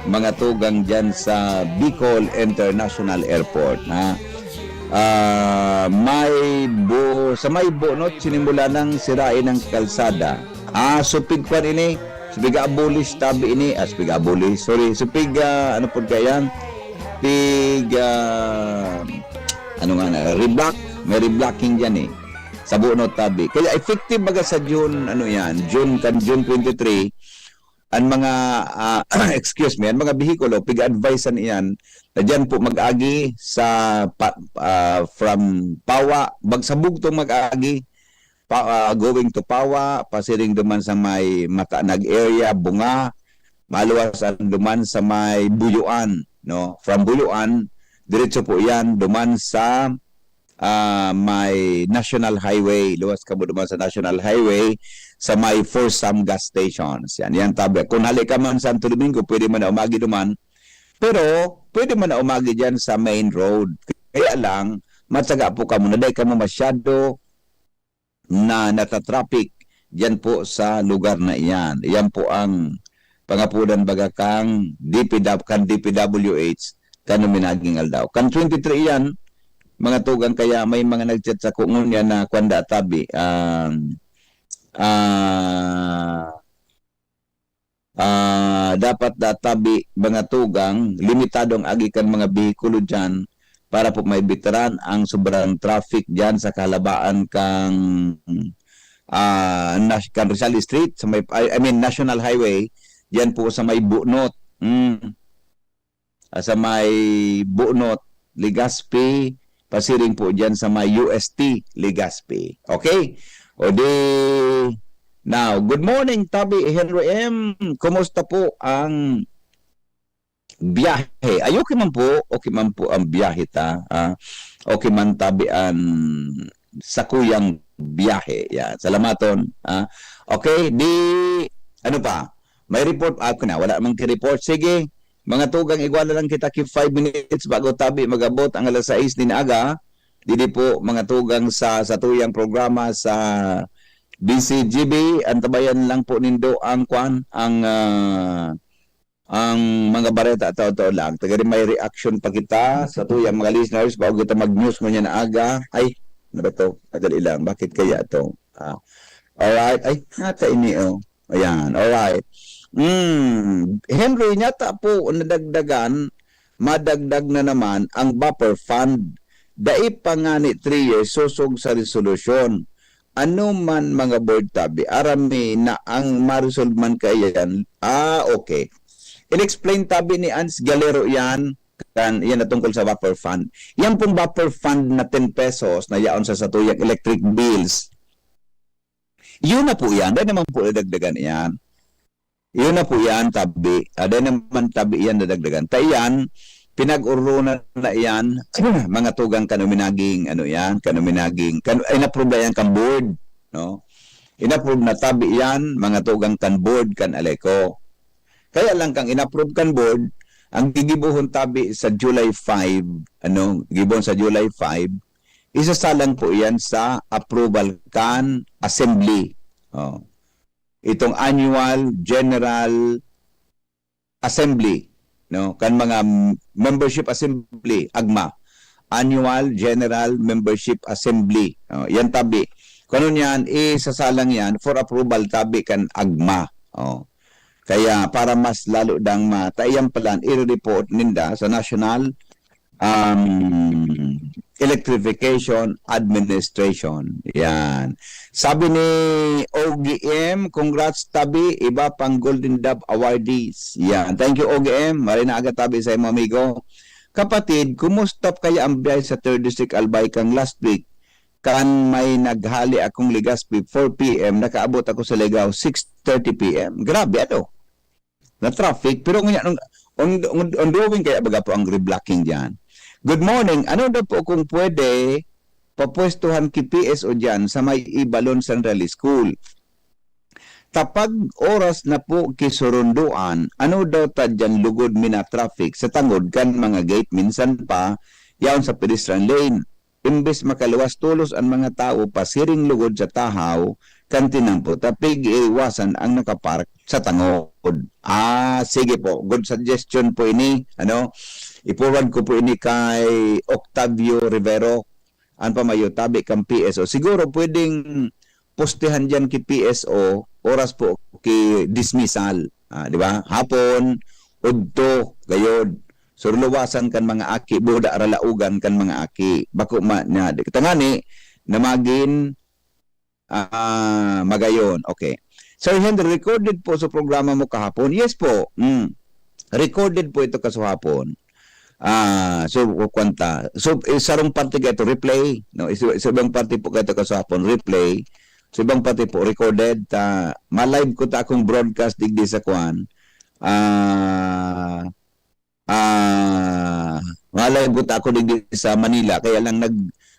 mga tugang dyan sa Bicol International Airport. Sa may no, sinimula ng sirain ng kalsada. Supig pa ini. Supig abolish tabi ini. Supig abolish. Sorry. Supig, ano po kaya? Reblock. May reblocking dyan sa buo tabi. Kaya effective baga sa June, June 23, ang mga, excuse me, ang mga bihikulo, pig-advisean iyan, na dyan po mag-agi sa, from Pawa, bagsabog itong mag-agi, going to Pawa, pasiring duman sa may Mataanag area, Bunga, maluwasan duman sa may Buyuan, no? From Buyuan, diretso po yan, duman sa may National Highway, luwas ka mo duman sa National Highway, sa may Forsam gas stations. Yan tabi. Kung hali ka man Santo Domingo, pwede man na umagi duman. Pero, pwede man na umagi dyan sa main road. Kaya lang, matsaga po ka muna. Dahil ka mo masyado na natatraffic dyan po sa lugar na iyan. Yan po ang pangapunan baga kang DPWH kanuminaging aldaw. Kan 23 yan, mga tugang kaya may mga nagchat sa kungon yan na kwanda tabi. Dapat databi mga tugang limitadong agikan mga bihikulo dyan para po may bitaran ang sobrang traffic dyan sa kalabaan kang Rizal Street sa may, National Highway dyan po sa may Bunot sa may Bunot Legazpi pasiring po dyan sa may UST Legazpi. Okay? O di, now, good morning, Tabi Henry M. Kumusta po ang biyahe? Okay man po ang biyahe ta. Okay man tabi ang sakuyang biyahe. Yan, salamaton. Okay, di, ano pa? May report ako na, wala namang ki-report. Sige, mga tugang, igwala lang kita 5 minutes bago tabi magabot ang alas 6 din aga. Dili po mga tugang sa tuyang programa sa BCGB, antabayan lang po nindo ang kwan, ang mga bareta tao lang. Tagari may reaction pa kita sa tuyang mga listeners bago kita mag-news mo niya na aga. Ay, ano ba to? Kadali lang. Bakit kaya to? Alright. Ay, nata ini oh. Ayan, alright. Henry, nyata po nadagdagan, madagdag na naman ang buffer fund. Dai pa nga ni 3 years susog sa resolusyon. Ano man mga board tabi, arami na ang ma-resolve man kayan. Okay. In-explain tabi ni Ans Galero yan, yan na tungkol sa buffer fund. Yan pong buffer fund na 10 pesos na yaon sa satuyang electric bills. Yun na po yan. Dahil naman po nadagdagan yan. Yun na po yan, tabi. Dahil naman tabi yan nadagdagan. Tayan, pinag-urunan na yan, mga tugang kanuminaging, in-approve na yan kan board, no? In-approve na tabi yan, mga tugang kan board, kan aleko. Kaya lang kang in-approve kan board, ang gigibuhon tabi sa July 5, gibon sa July 5, isasalang po yan sa approval kan assembly. Itong annual general assembly, no, kan mga membership assembly, AGMA, annual general membership assembly, yan tabi kuno yan isasalang yan for approval tabi kan AGMA. Kaya para mas lalo dang matayan palan i-report ninda sa National Electrification Administration. Yan. Sabi ni OGM, congrats tabi, iba pang Golden Dove awardees. Yan. Thank you OGM. Mari na agad tabi sa imo amigo. Kapatid, kumusta kaya ang biyahe sa 3rd District Albay kang last week? Kan may naghali akong Legazpi 4 p.m. Nakaabot ako sa Legao 6:30 p.m. Grabe na traffic. Pero on doing kaya baga po ang reblocking diyan. Good morning. Ano daw po kung pwede papwestuhan ki PSO dyan sa may Ibalon Central School? Tapag oras na po kisurunduan, ano daw ta dyan lugod mina traffic sa tangod kan mga gate minsan pa yaon sa pedestrian lane. Imbes makaluwas tulos ang mga tao pasiring lugod sa tahaw kan tinampo tapig iwasan ang nakapark sa tangod. Sige po. Good suggestion po ini. Ipuwag ko po ini kay Octavio Rivero. Ang pamayo tabi kang PSO. Siguro pwedeng postehan dyan ki PSO oras po ki dismissal. Di ba? Hapon, udto, gayod. Surluwasan kan mga aki, buda aralaugan kan mga aki. Bako niya. Tangani, namagin magayon. Okay. Sir Henry, recorded po sa programa mo kahapon? Yes po. Recorded po ito kasahapon. So kwanta. So sarong parte kayo replay, no? Isa ibang parte po kayo kasahapon replay. So ibang parte po recorded. Ma-live ko ta akong broadcast digdi sa kwan. Ma-live ko ta ako digdi sa Manila. Kaya lang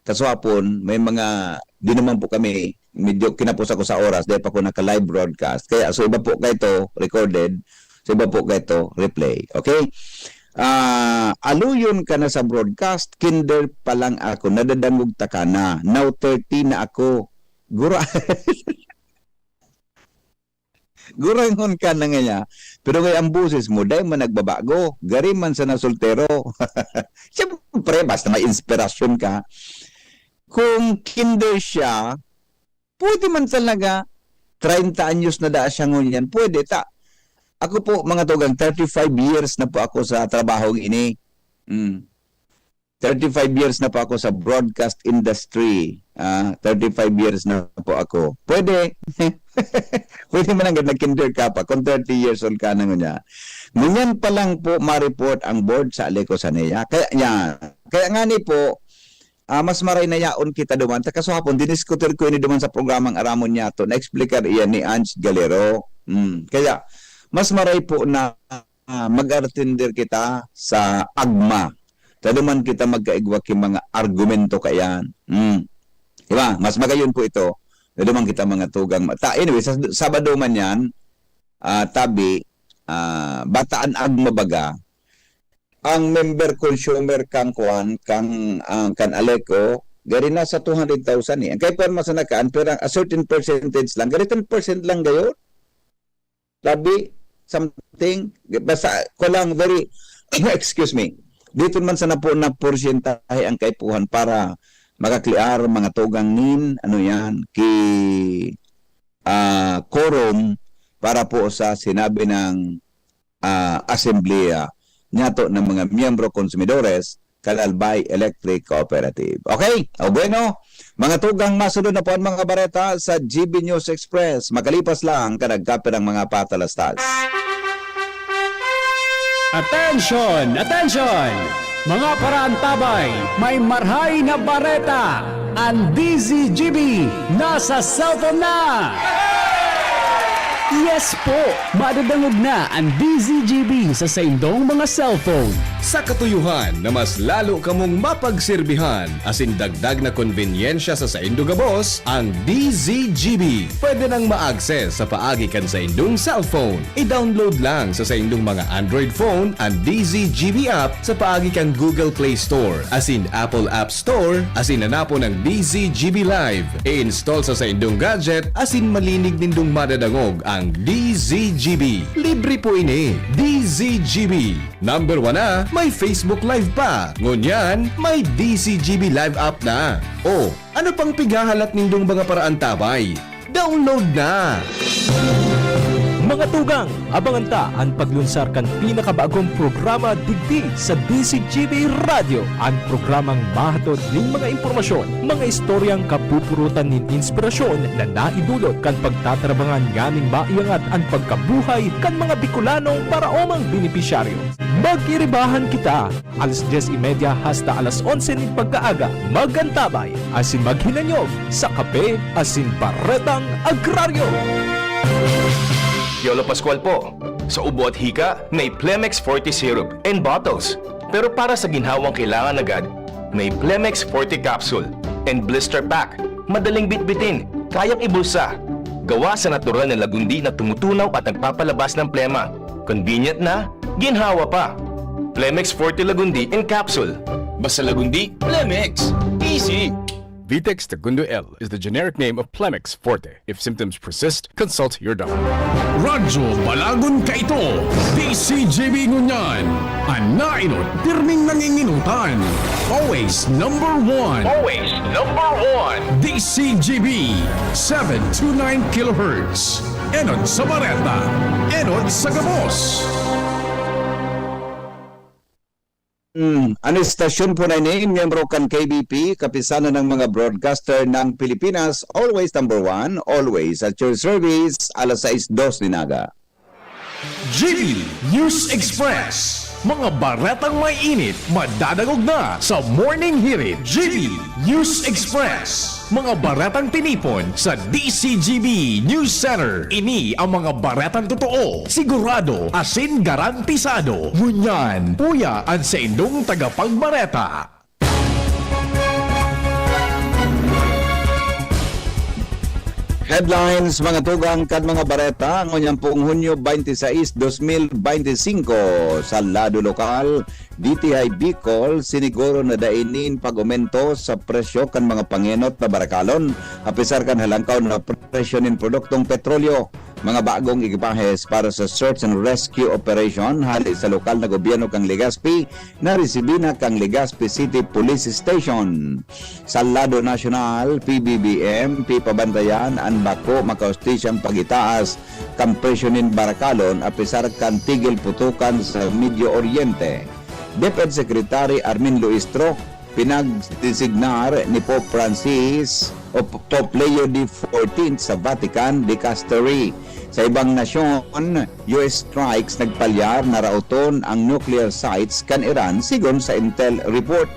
kasahapon may mga di naman po kami medyo kinapos ako sa oras dahil pa ako naka-live broadcast. Kaya so iba po kayo to recorded. So iba po kayo to replay. Okay? Aluyon ka na sa broadcast, kinder pa lang ako, nadadangog ta ka na, now 30 na ako, gurangon ka na nga pero ngay ang buses mo, dahil man nagbabago, gari man sa nasoltero. Siyempre, basta may inspirasyon ka. Kung kinder siya, pwede man talaga, 30 anyos na daa siya ngunyan, pwede ta. Ako po, mga tugang, 35 years na po ako sa trabaho ini. 35 years na po ako sa broadcast industry. 35 years na po ako. Pwede. Pwede man ang nag-kinder ka pa kung 30 years old ka na nga. Ngunyan pa lang po ma-report ang board sa Aleco Sanaya. Kaya nga ni po, mas maray na yaon kita duman. Kaso hapon, diniskutir ko ini duman sa programang Aramon niya to. Na-explicar iyan ni Ange Galero. Kaya, mas maray po na mag-artinder kita sa AGMA. Taduman kita magkaigwa ki mga argumento kayan. Diba? Mas magayon po ito. Taduman kita mga tugang. Anyway, sa Sabado man yan, tabi, bataan AGMA baga, ang member consumer kang kuan, kan Aleco, gari na sa 200,000 ni. Ang kay pa masanakaan pero a certain percentage lang, gari 10% lang gayon. Labi something basta ko lang very excuse me. Dito man sa napo na porsyentahe ang kaipuhan para makakliar mga tugang nin ano yan ki quorum para po sa sinabi ng asembleya nyato ng mga miyembro konsumidores Kalalbay Electric Cooperative. Okay? O bueno, mga tugang masunod na po ang mga bareta sa GB News Express. Makalipas lang kanagkape ng mga patalastas. Attention! Attention! Mga parantabay, may marhay na bareta! Ang DZGB nasa cellphone na! Yes po! Madadangog na ang DZGB sa saindong mga cellphone. Sa katuyuhan na mas lalo kamong mapagserbihan asin dagdag na konbenyensya sa saindo gabos, ang DZGB pwede nang ma-access sa paagi kan sa indong cellphone. I-download lang sa saindong mga Android phone ang DZGB app sa paagi kan Google Play Store asin Apple App Store asin nanapo ng DZGB Live. I-install sa saindong gadget asin malinig nindong madadangog ang DZGB. Libre po ini. DZGB. Number 1 na, may Facebook Live pa. Ngunyan, may DZGB Live app na. O, ano pang pigahalat nindong mga paraan tabay? Download na! Mga tugang, abangan ta ang paglunsar kan pinakabagong programa digdi sa DZGB Radio. Ang programang mahatod ning mga impormasyon, mga istoryang kapupurutan nin inspirasyon na naidulot kan pagtatrabangan nganing maiangat ang pagkabuhay kan mga Bicolanong paraomang benepisyaryo. Mag-iribahan kita, alas 10:30 hasta alas 11 ning pagkaaga. Magantabay, asin maghinanyog sa kape asin baretang agraryo. Yolo Pascual po. Sa ubo at hika, may Plemex Forte Syrup and bottles. Pero para sa ginhawang kailangan agad, may Plemex Forte Capsule and Blister Pack. Madaling bitbitin, kayang ibulsa. Gawa sa natural na lagundi na tumutunaw at nagpapalabas ng plema. Convenient na, ginhawa pa. Plemex Forte Lagundi and Capsule. Basta lagundi, Plemex. Easy! Vitex Segundo L is the generic name of Plemex Forte. If symptoms persist, consult your doctor. Radyo Balagon Kaito, DCGB Ngunyan, ang nainot, pirming nanginginutan. Always number one. Always number one. DCGB, 729 kHz. Enot sa Bareta, Enot sa Gabos. Ano istasyon po na ini, miyembro kan KBP, kapisanan ng mga broadcaster ng Pilipinas, always number one, always at your service, alas 6:02 ninaga. GB News Express, mga baretang may init, madadagog na sa Morning Hirit. GB News Express, mga baretang tinipon sa DCGB News Center. Ini ang mga baretang totoo, sigurado, asin garantisado. Ngunyan, puya ang sa indong tagapagbareta. Headlines mga tugang kad mga bareta ngunyan pong Hunyo 26, 2025 sa lado lokal DTI Bicol siniguro na dainin pag-aumento sa presyo kan mga pangenot na barakalon apisar kan halangkaw na presyo nin produktong petrolyo. Mga bagong ekipahes para sa search and rescue operation hali sa lokal na gobyerno kang Legazpi na resibina kang Legazpi City Police Station. Sa lado nasyonal, PBBM, pipabantayan ang bako makaustisang pagitaas kang presyonin barakalon apisar kan tigil putukan sa Medio Oriente. DepEd Secretary Armin Luistro pinagdesignar ni Pope Francis o Pope Leo XIV sa Vatican Dicastery. Sa ibang nasyon, US strikes nagpalyar na rauton ang nuclear sites kan Iran sigon sa Intel report.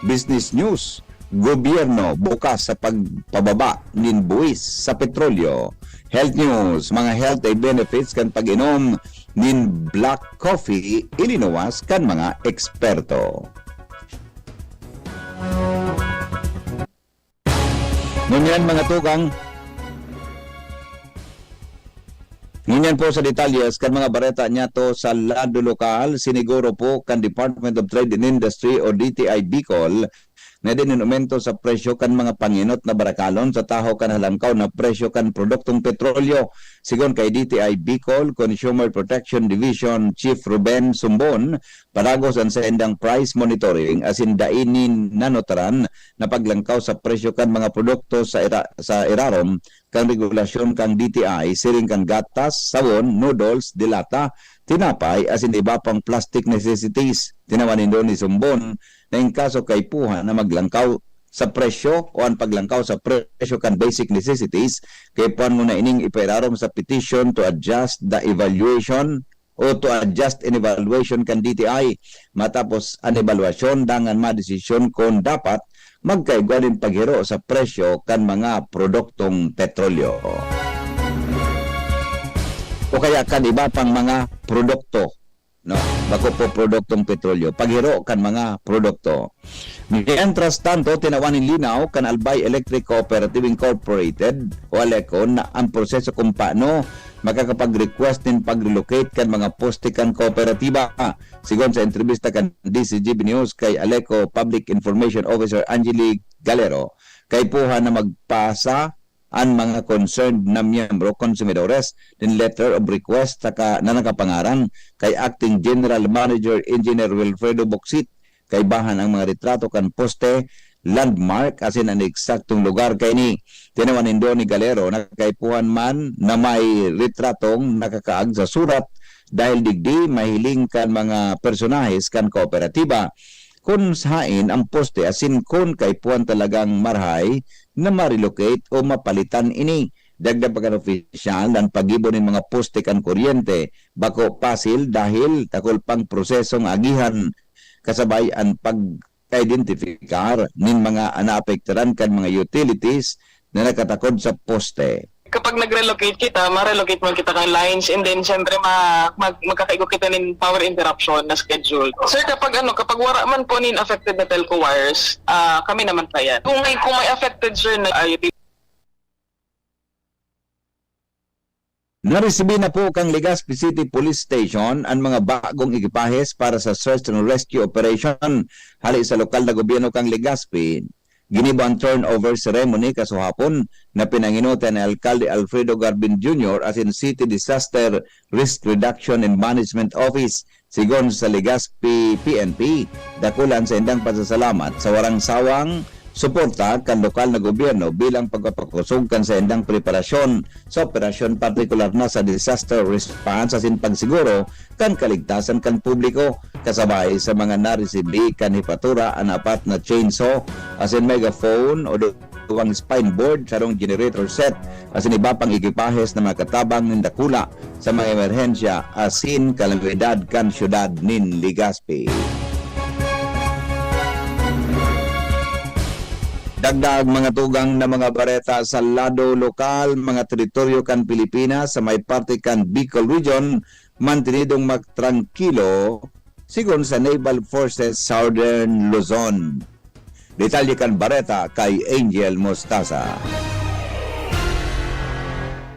Business News, gobyerno bukas sa pagpababa nin buwis sa petrolyo. Health News, mga health benefits kan pag-inom nin black coffee ilinuwas kan mga eksperto. Ngunyan mga tugang, ngunyan po sa detalyes kan mga bareta niya to sa lado lokal, siniguro po kan Department of Trade and Industry o DTI Bicol na din aumento sa presyo kan mga panginot na barakalon sa taho kan halangkaw na presyo kan produktong petrolyo. Sigon kay DTI Bicol Consumer Protection Division Chief Ruben Sumbon, palagos ang sa endang price monitoring asin dainin nanotaran na paglangkaw sa presyo kan mga produkto sa irarom kang regulasyon kang DTI siring kang gatas, sabon, noodles, dilata, tinapay asin iba pang plastic necessities. Tinawanin doon ni Sumbon na in kaso kay puha na maglangkaw sa presyo o ang paglangkaw sa presyo kan basic necessities kay puan mo na ining ipairarom sa petition to adjust the evaluation o to adjust an evaluation kan DTI matapos ang evaluasyon dangan madesisyon kung dapat magkaigwanin paghiro sa presyo kan mga produktong petrolyo o kaya kan iba pang mga produkto, no, bako po produktong petrolyo paghiro kan mga produkto. Mientras tanto tinawanin linaw kan Albay Electric Cooperative Incorporated o ALECO na ang proseso kung paano makakapag-request din pag-relocate kan mga poste kan kooperatiba. Sigon sa entrevista kan DCGB News kay ALECO Public Information Officer Angeli Galero, kay puha na magpasa ang mga concerned na miyembro konsumidores din letter of request saka na nakapangaran kay Acting General Manager Engineer Wilfredo Boxit kay bahan ang mga retrato kan poste landmark asin ang eksaktong lugar kay ni. Tinawanin doon ni Galero na kay puhan man na may retratong nakakaag sa surat dahil digdi mahiling kan mga personahes kan kooperatiba kung sain ang poste asin kung kay puan talagang marhay na ma-relocate o mapalitan ini. Dagdag pa kan opisyal ang pag-ibo ng mga poste kan kuryente bako pasil dahil takol pang prosesong agihan kasabay ang pag-identifikar nin mga naapektaran kan mga utilities na nakatakod sa poste. Kapag nag-relocate kita, ma-relocate mo kita kay lines and then siyempre magkakaigo kita ng power interruption na schedule. Sir, kapag wala man po nin affected na telco wires, kami naman pa yan. Kung may affected sir na Naresibi na po kang Legazpi City Police Station ang mga bagong ekipahes para sa search and rescue operation. Hali sa lokal na gobyerno kang Legazpi, ginibo ang turnover ceremony kasuhapon na pinanginutan ni Alcalde Alfredo Garbin Jr. as in City Disaster Risk Reduction and Management Office. Sigon sa Legazpi PNP, dakulan sa indang pasasalamat sa warang sawang suporta kan lokal na gobyerno bilang pagpapakusog kan sa indang preparasyon sa operasyon partikular na sa disaster response asin pagsiguro kan kaligtasan kan publiko kasabay sa mga naresibi kan hipatura ang apat na chainsaw asin megaphone o duwang spine board sarong generator set asin iba pang ekipahes na mga katabang ng dakula sa mga emerhensya asin kalamidad kan syudad nin Legazpi. Dagdag mga tugang na mga bareta sa lado lokal, mga teritoryo kan Pilipinas sa may parte kan Bicol Region, mantinidong magtrangkilo sigon sa Naval Forces Southern Luzon. Detalye kan bareta kay Angel Mostaza.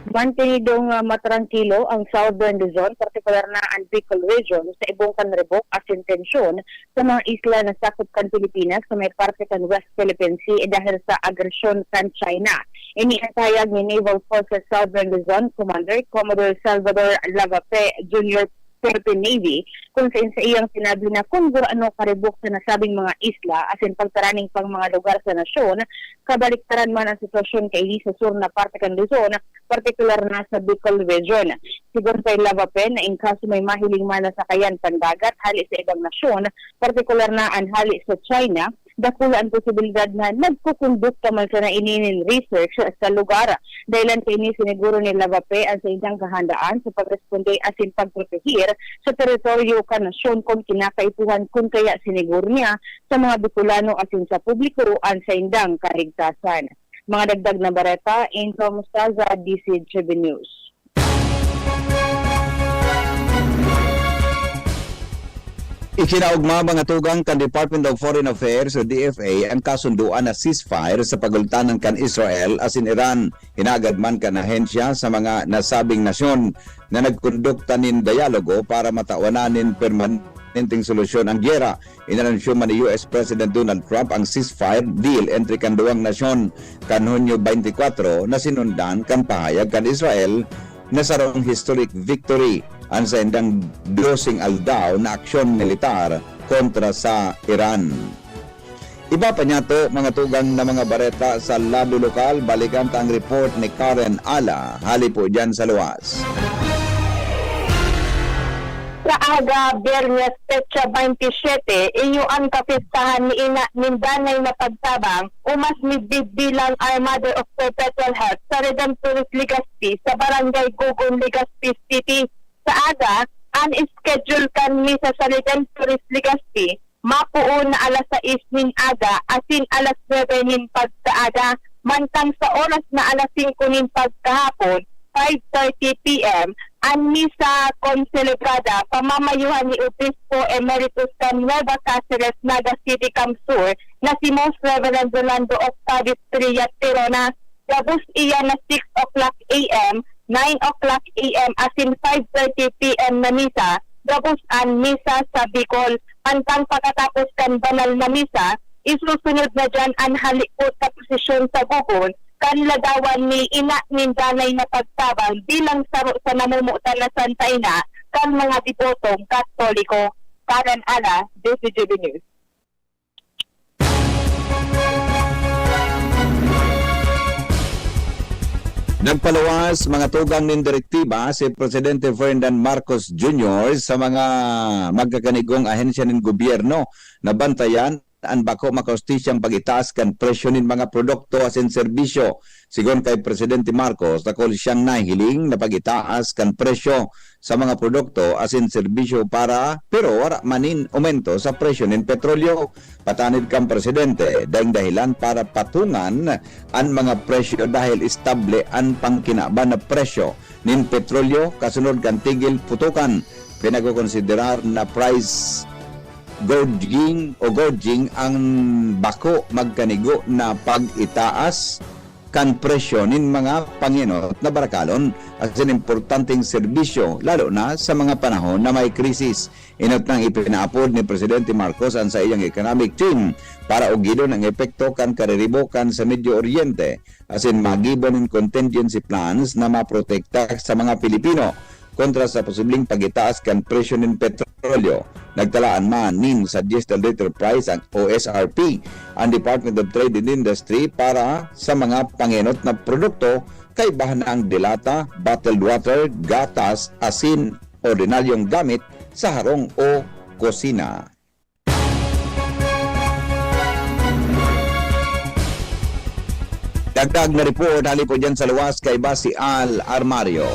Mantinidong matrangkilo ang Southern Luzon, partikular na ang Bicol Region sa ibong kanrebok as intensyon sa mga isla na sakop kan Pilipinas sa may parte kan West Philippine Sea dahil sa agresyon kan China. Iniantayag ni Naval Forces Southern Luzon Commander Commodore Salvador Lavape Jr. Philippine Navy kung sa iyang sinabi na kung ano karibok sa nasabing mga isla asin pagtaraning pang mga lugar sa nasyon, kabaliktaran man ang sitwasyon kay sa sur na parte kan Luzon, partikular na sa Bicol Region. Sigur kay Lavape na in kaso may mahiling man na sakayan pandagat hali sa ibang nasyon, partikular na ang hali sa China, dakula ang posibilidad na nagkukundukta man sa naininin research sa lugar. Dahilan kay ni siniguro ni Lavape ang sa inyang kahandaan sa pagresponde asin pagprotehir sa teritoryo ka nasyon kung kinakaipuhan kung kaya siniguro niya sa mga Bicolano asin sa publiko ang sa indang kaligtasan. Mga dagdag na bareta, Angel Mostaza, DCGB News. Ikinaugma mga tugang kan Department of Foreign Affairs o DFA ang kasunduan na ceasefire sa pagultanan kan Israel asin Iran. Hinagad man kan ahensya sa mga nasabing nasyon na nagkondukta nin dialogo para matawananin permanente permanenteng solusyon ang giyera. Inanunsyo man ni US President Donald Trump ang ceasefire deal entre kan duwang nasyon kan Hunyo 24 na sinundan kan pahayag kan Israel na sarong historic victory ang sa indang dosing aldaw na aksyon militar kontra sa Iran. Iba pa niya to, mga tugang na mga bareta sa lado lokal. Balikan ang report ni Karen Ala. Hali po dyan sa luwas. Sa aga, Biyernes, Petsa 27, inyuan kapistahan ni Ina Mindanay na pagtabang, umas ni bilang Armada of Perpetual Health sa Redemptorist Legazpi sa Barangay Gugon, Legazpi City. Sa aga, un-schedule kan misa sa Redemptorist Legazpi, mapuon na alas 6 nin aga, asin alas 9 nin pagkaaga, mantang sa oras na alas 5 nin pagkahapon, 5:30 p.m., ang misa konselebrada pamamayuhan ni Obispo Emeritus kan Nueva Cáceres, Naga City, Camsur, na si Most Reverend Rolando Octavius Trillat Tirona. Gabos iya na 6 o'clock a.m., 9 o'clock a.m., asin 5:30 p.m. na misa. Gabos ang misa sa Bicol. Pantang pagkatapos kan banal na misa, isusunod na dyan ang halikot na posisyon sa Gugon, kan ladawan ni Ina Mindanay na pagtabang bilang saro sa namumutan na Santa Ina, kan mga dibotong Katoliko. Karen Ala, DCGB News. Nagpaluwas mga tugang nin direktiba si Presidente Ferdinand Marcos Jr. sa mga magkakanigong ahensya ng gobyerno na bantayan ang bako makaustisiyang pag-itaas kan presyo nin mga produkto asin serbisyo. Sigon kay Presidente Marcos, takol siyang nahiling na pag-itaas kan presyo sa mga produkto asin serbisyo pero wala manin aumento sa presyo nin petrolyo. Patanid kang Presidente, dahil dahilan para patungan ang mga presyo dahil estable ang pangkinaban na presyo nin petrolyo kasunod kan tigil putukan. Pinagkukonsiderar na price gouging ang bako magkanigo na pag-itaas kan presyo nin mga panginot na barakalon at sin importanteng serbisyo lalo na sa mga panahon na may krisis. Inot nang ipinaapod ni Presidente Marcos ang sa iyang economic team para ugidon ang epekto kan kariribokan sa Medio Oriente asin magibon ng contingency plans na maprotekta sa mga Pilipino kontra sa posibleng pag-itaas kan presyo ng petrolyo. Nagtalaan man nin sa diesel liter price ang OSRP ang Department of Trade and Industry para sa mga panginot na produkto kay bahan ang dilata, bottled water, gatas, asin, ordinaryong gamit sa harong o kusina. Dagdag na report hali po dyan sa luwas kay Basi Al Armario.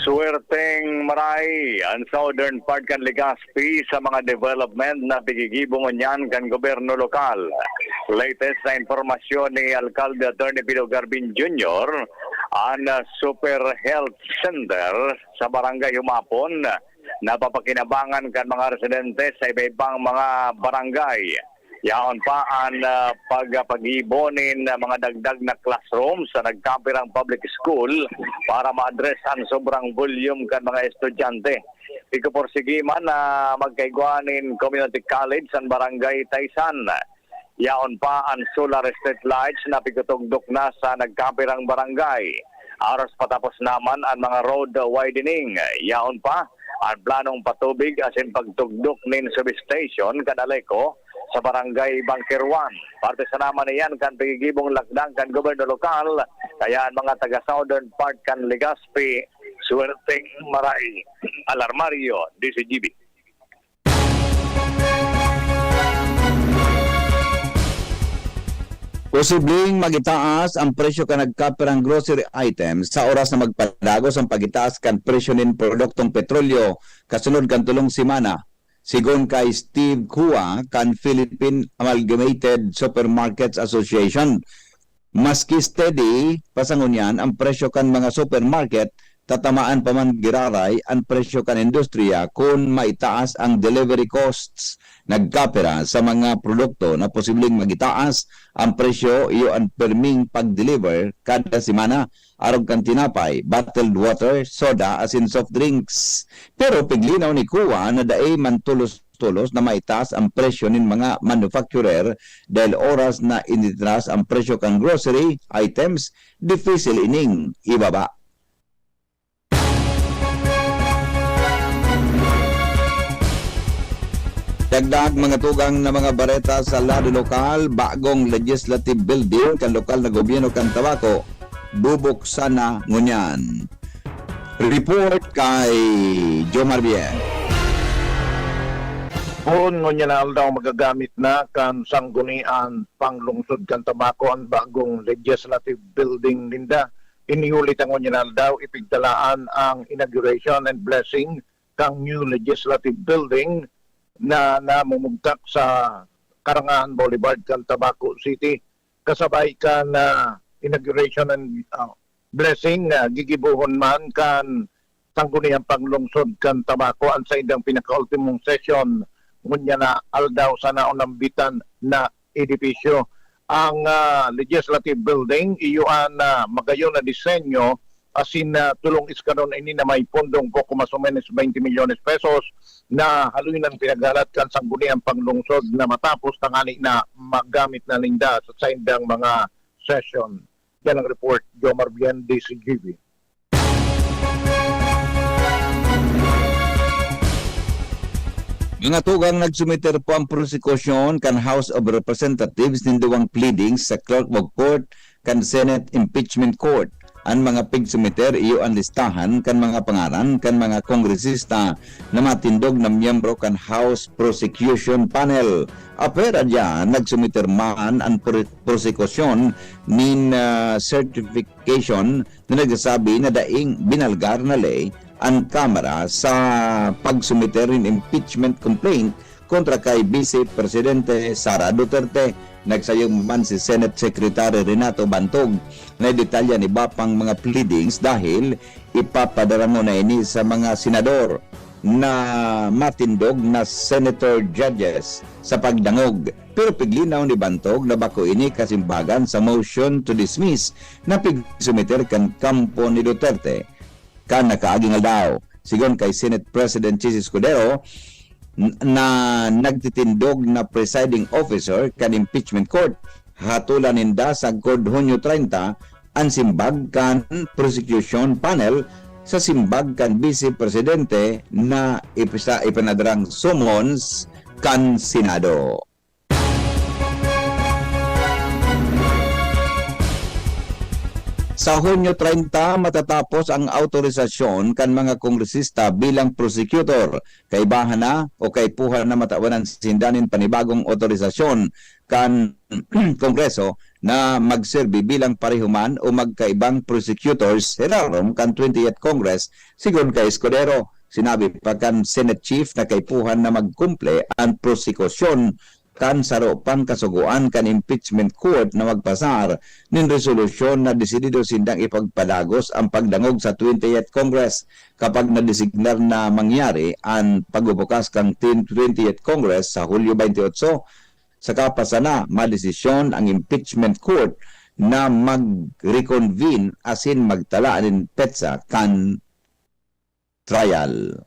Swerteng maray ang southern part kan Legazpi sa mga development na bigigibong niyan kan gobyerno lokal. Latest na informasyon ni Alcalde Attorney Pino Garbin Jr. ang Super Health Center sa Barangay Humapon na papakinabangan kan mga residente sa iba-ibang mga barangay. Yaon pa ang pag-ibonin mga dagdag na classroom sa nagkapirang public school para ma-address ang sobrang volume kan mga estudyante. Ikaporsigiman na magkaigwanin community college sa barangay Taysan. Yaon pa ang solar street lights na pigutugdok na sa nagkapirang barangay. Aros patapos naman ang mga road widening. Yaon pa ang planong patubig asin pagtugdok nin substation kadaleko sa barangay Bangkirwan. Parte sa naman niyan kan pagigibong lakdang kan gobyerno lokal, kaya ang mga taga-southern part kan Legazpi, Swerteng maray. Alarmario, DCGB. Posibleng magitaas ang presyo kan nagkaperang grocery items sa oras na magpadagos ang pagitaas kan presyo nin produktong petrolyo kasunod kan tulong semana. Sigon kay Steve Kua kan Philippine Amalgamated Supermarkets Association, maski steady pasangunyan ang presyo kan mga supermarket tatamaan pa man giraray ang presyo kan industriya kung maitaas ang delivery costs nagkapera sa mga produkto na posibleng magitaas ang presyo iyo ang perming pag-deliver kada semana arog kan tinapay, bottled water, soda asin soft drinks. Pero piglinaw ni Kuwa na daay man tulos na maitaas ang presyo ng mga manufacturer dahil oras na initras ang presyo kan grocery items, difficile ining ibaba. Dagdag mga tugang na mga bareta sa lado lokal, bagong legislative building kan lokal na gobyerno kan Tabaco, bubuksan na ngunyan. Report kay Jomar Bien. Kung ngunyan na daw magagamit na kan sanggunian panglungsod kan Tabaco ang bagong legislative building linda. Iniulit ang ngunyan na daw ipigtalaan ang inauguration and blessing kang new legislative building na namumugtak sa Karangahan Boulevard kan Tabaco City. Kasabay kan inauguration and blessing gigibuhon man kan sanggunian panglungsod kan Tabaco ang sa indang pinaka-ultimong session ngunya na aldaw sa naunambitan na edipisyo. Ang legislative building iyuan magayon na disenyo asin tulong iskaron ini na may pondong poko mas o menos 20 milyones pesos na haluinan pinagalat kan sangguniang panglungsod na matapos tangani na magamit na linda sa indang mga session. Yan ang report, Jomar Bien, DCGB. Mga tugang nagsumiter po ang prosekusyon kan House of Representatives ninduwang pleadings sa Clerk of Court kan Senate Impeachment Court. Ang mga pigsumiter iyo ang listahan kan mga pangalan kan mga kongresista na matindog na miyembro kan House Prosecution Panel. Apera dyan, nagsumiter man ang prosekusyon nin certification na nagsasabi na daing binalgar na lay ang Kamara sa pagsumiter ng impeachment complaint kontra kay Vice Presidente Sara Duterte. Nagsayong man si Senate Secretary Renato Bantog na detalya ni Bapang mga pleadings dahil ipapadara mo na ini sa mga senador na matindog na senator judges sa pagdangog. Pero piglinaw ni Bantog na bako ini kasimbagan sa motion to dismiss na pigsumiter kan kampo ni Duterte kan nakaaging aldaw. Sigon kay Senate President Chis Escudero na nagtitindog na presiding officer kan impeachment court, hatulan ninda sa Hunyo 30 ang simbag kan prosecution panel sa simbag kan Vice Presidente na ipanadrang summons kan Senado. Sa Hunyo 30 matatapos ang autorisasyon kan mga kongresista bilang prosecutor. Kaibahan na o kaipuhan na matawanan sindanin panibagong autorisasyon kan Kongreso na magserbi bilang parehuman o magkaibang prosecutors hirarom kan 20th Congress. Sigon kay Escudero, sinabi pa kan Senate Chief na kaipuhan na magkumple ang prosekusyon kan saropan kasuguan kan impeachment court na magpasar nin resolusyon na desidido sindang ipagpadagos ang pagdangog sa 20th Congress kapag nadesignar na mangyari ang pagbubukas kang 20th Congress sa Hulyo 28. Sa kapasana, madesisyon ang impeachment court na mag-reconvene asin magtala nin petsa kan trial.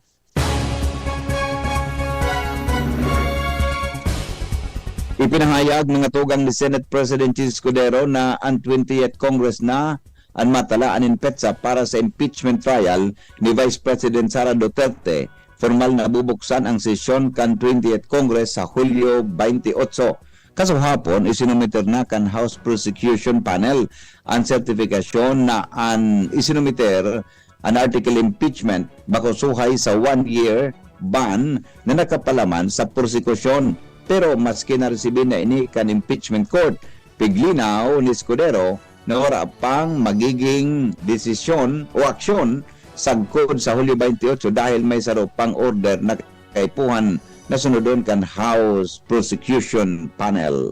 Ipinahayag mga tugang ni Senate President Chis Escudero na ang 20th Congress na ang matalaan in petsa para sa impeachment trial ni Vice President Sara Duterte. Formal na bubuksan ang sesyon kan 20th Congress sa Hulyo 28. Kaso hapon, isinumiter na kan House Prosecution Panel ang sertifikasyon na ang isinumiter ang article impeachment bako suhay sa 1-year ban na nakapalaman sa prosekusyon. Pero maski naresibin na ini kan impeachment court, piglinaw ni Escudero na ora pang magiging desisyon o aksyon sagkod sa Hulyo 28 dahil may saropang order na kaipuhan na sunodon kan House Prosecution Panel.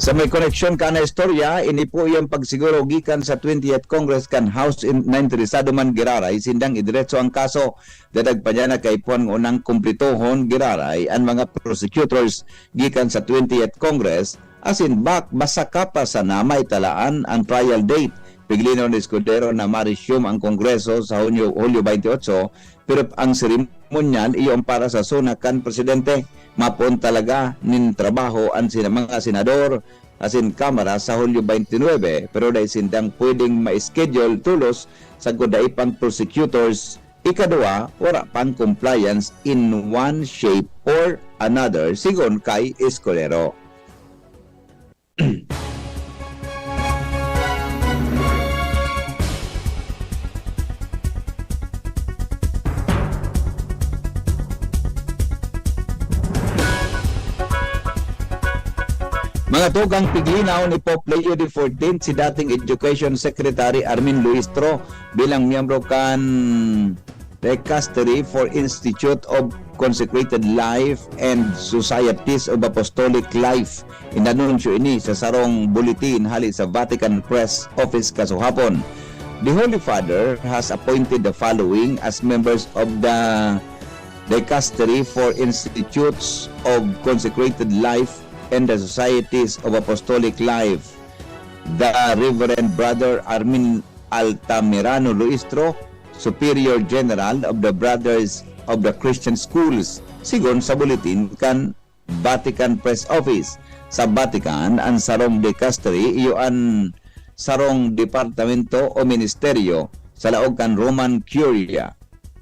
Sa may koneksyon ka na istorya, ini po yung pagsiguro gikan sa 20th Congress kan House na interesado man giraray, sindang idiretso ang kaso. Dadag pa niya na kay puan unang kumplitohon giraray ang mga prosecutors gikan sa 20th Congress, asin basa ka pa sa namay talaan ang trial date. Piglino ni Escudero na ma-resume ang Kongreso sa Hulyo 28, pero ang seremonyal iyon para sa sunakan presidente. Mapon talaga nin trabaho ang mga senador asin kamara sa Hulyo 29, pero dahil sindang pwedeng ma-schedule tulos sa gudaipang prosecutors. Ikadua, wala pang compliance in one shape or another, sigon kay Escudero. Mga tugang piglinaw ni Pope Leo XIV si dating Education Secretary Armin Luistro bilang miyembro kan Dicastery for Institute of Consecrated Life and Societies of Apostolic Life. Inanunsyo ini sa sarong bulletin hali sa Vatican Press Office kasuhapon. The Holy Father has appointed the following as members of the Dicastery for Institutes of Consecrated Life and the Societies of Apostolic Life: the Reverend Brother Armin Altamirano Luistro, Superior General of the Brothers of the Christian Schools, sigon sa bulletin kan Vatican Press Office. Sa Vatican, ang sarong dicastery iyo ang sarong departamento o ministeryo sa laog kan Roman Curia,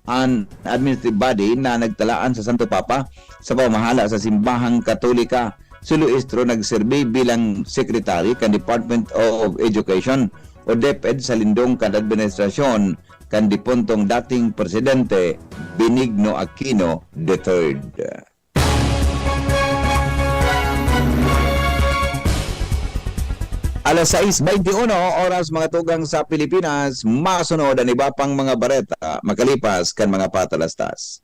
an administrative body na nagtalaan sa Santo Papa sa pamahala sa simbahang Katolika. Si Luistro nagserbi bilang Secretary kan Department of Education o DepEd sa lindong kan administrasyon kan dipuntong dating Presidente Benigno Aquino III. Alas 6:21 oras mga tugang sa Pilipinas, masunod ang iba pang mga bareta makalipas kan mga patalastas.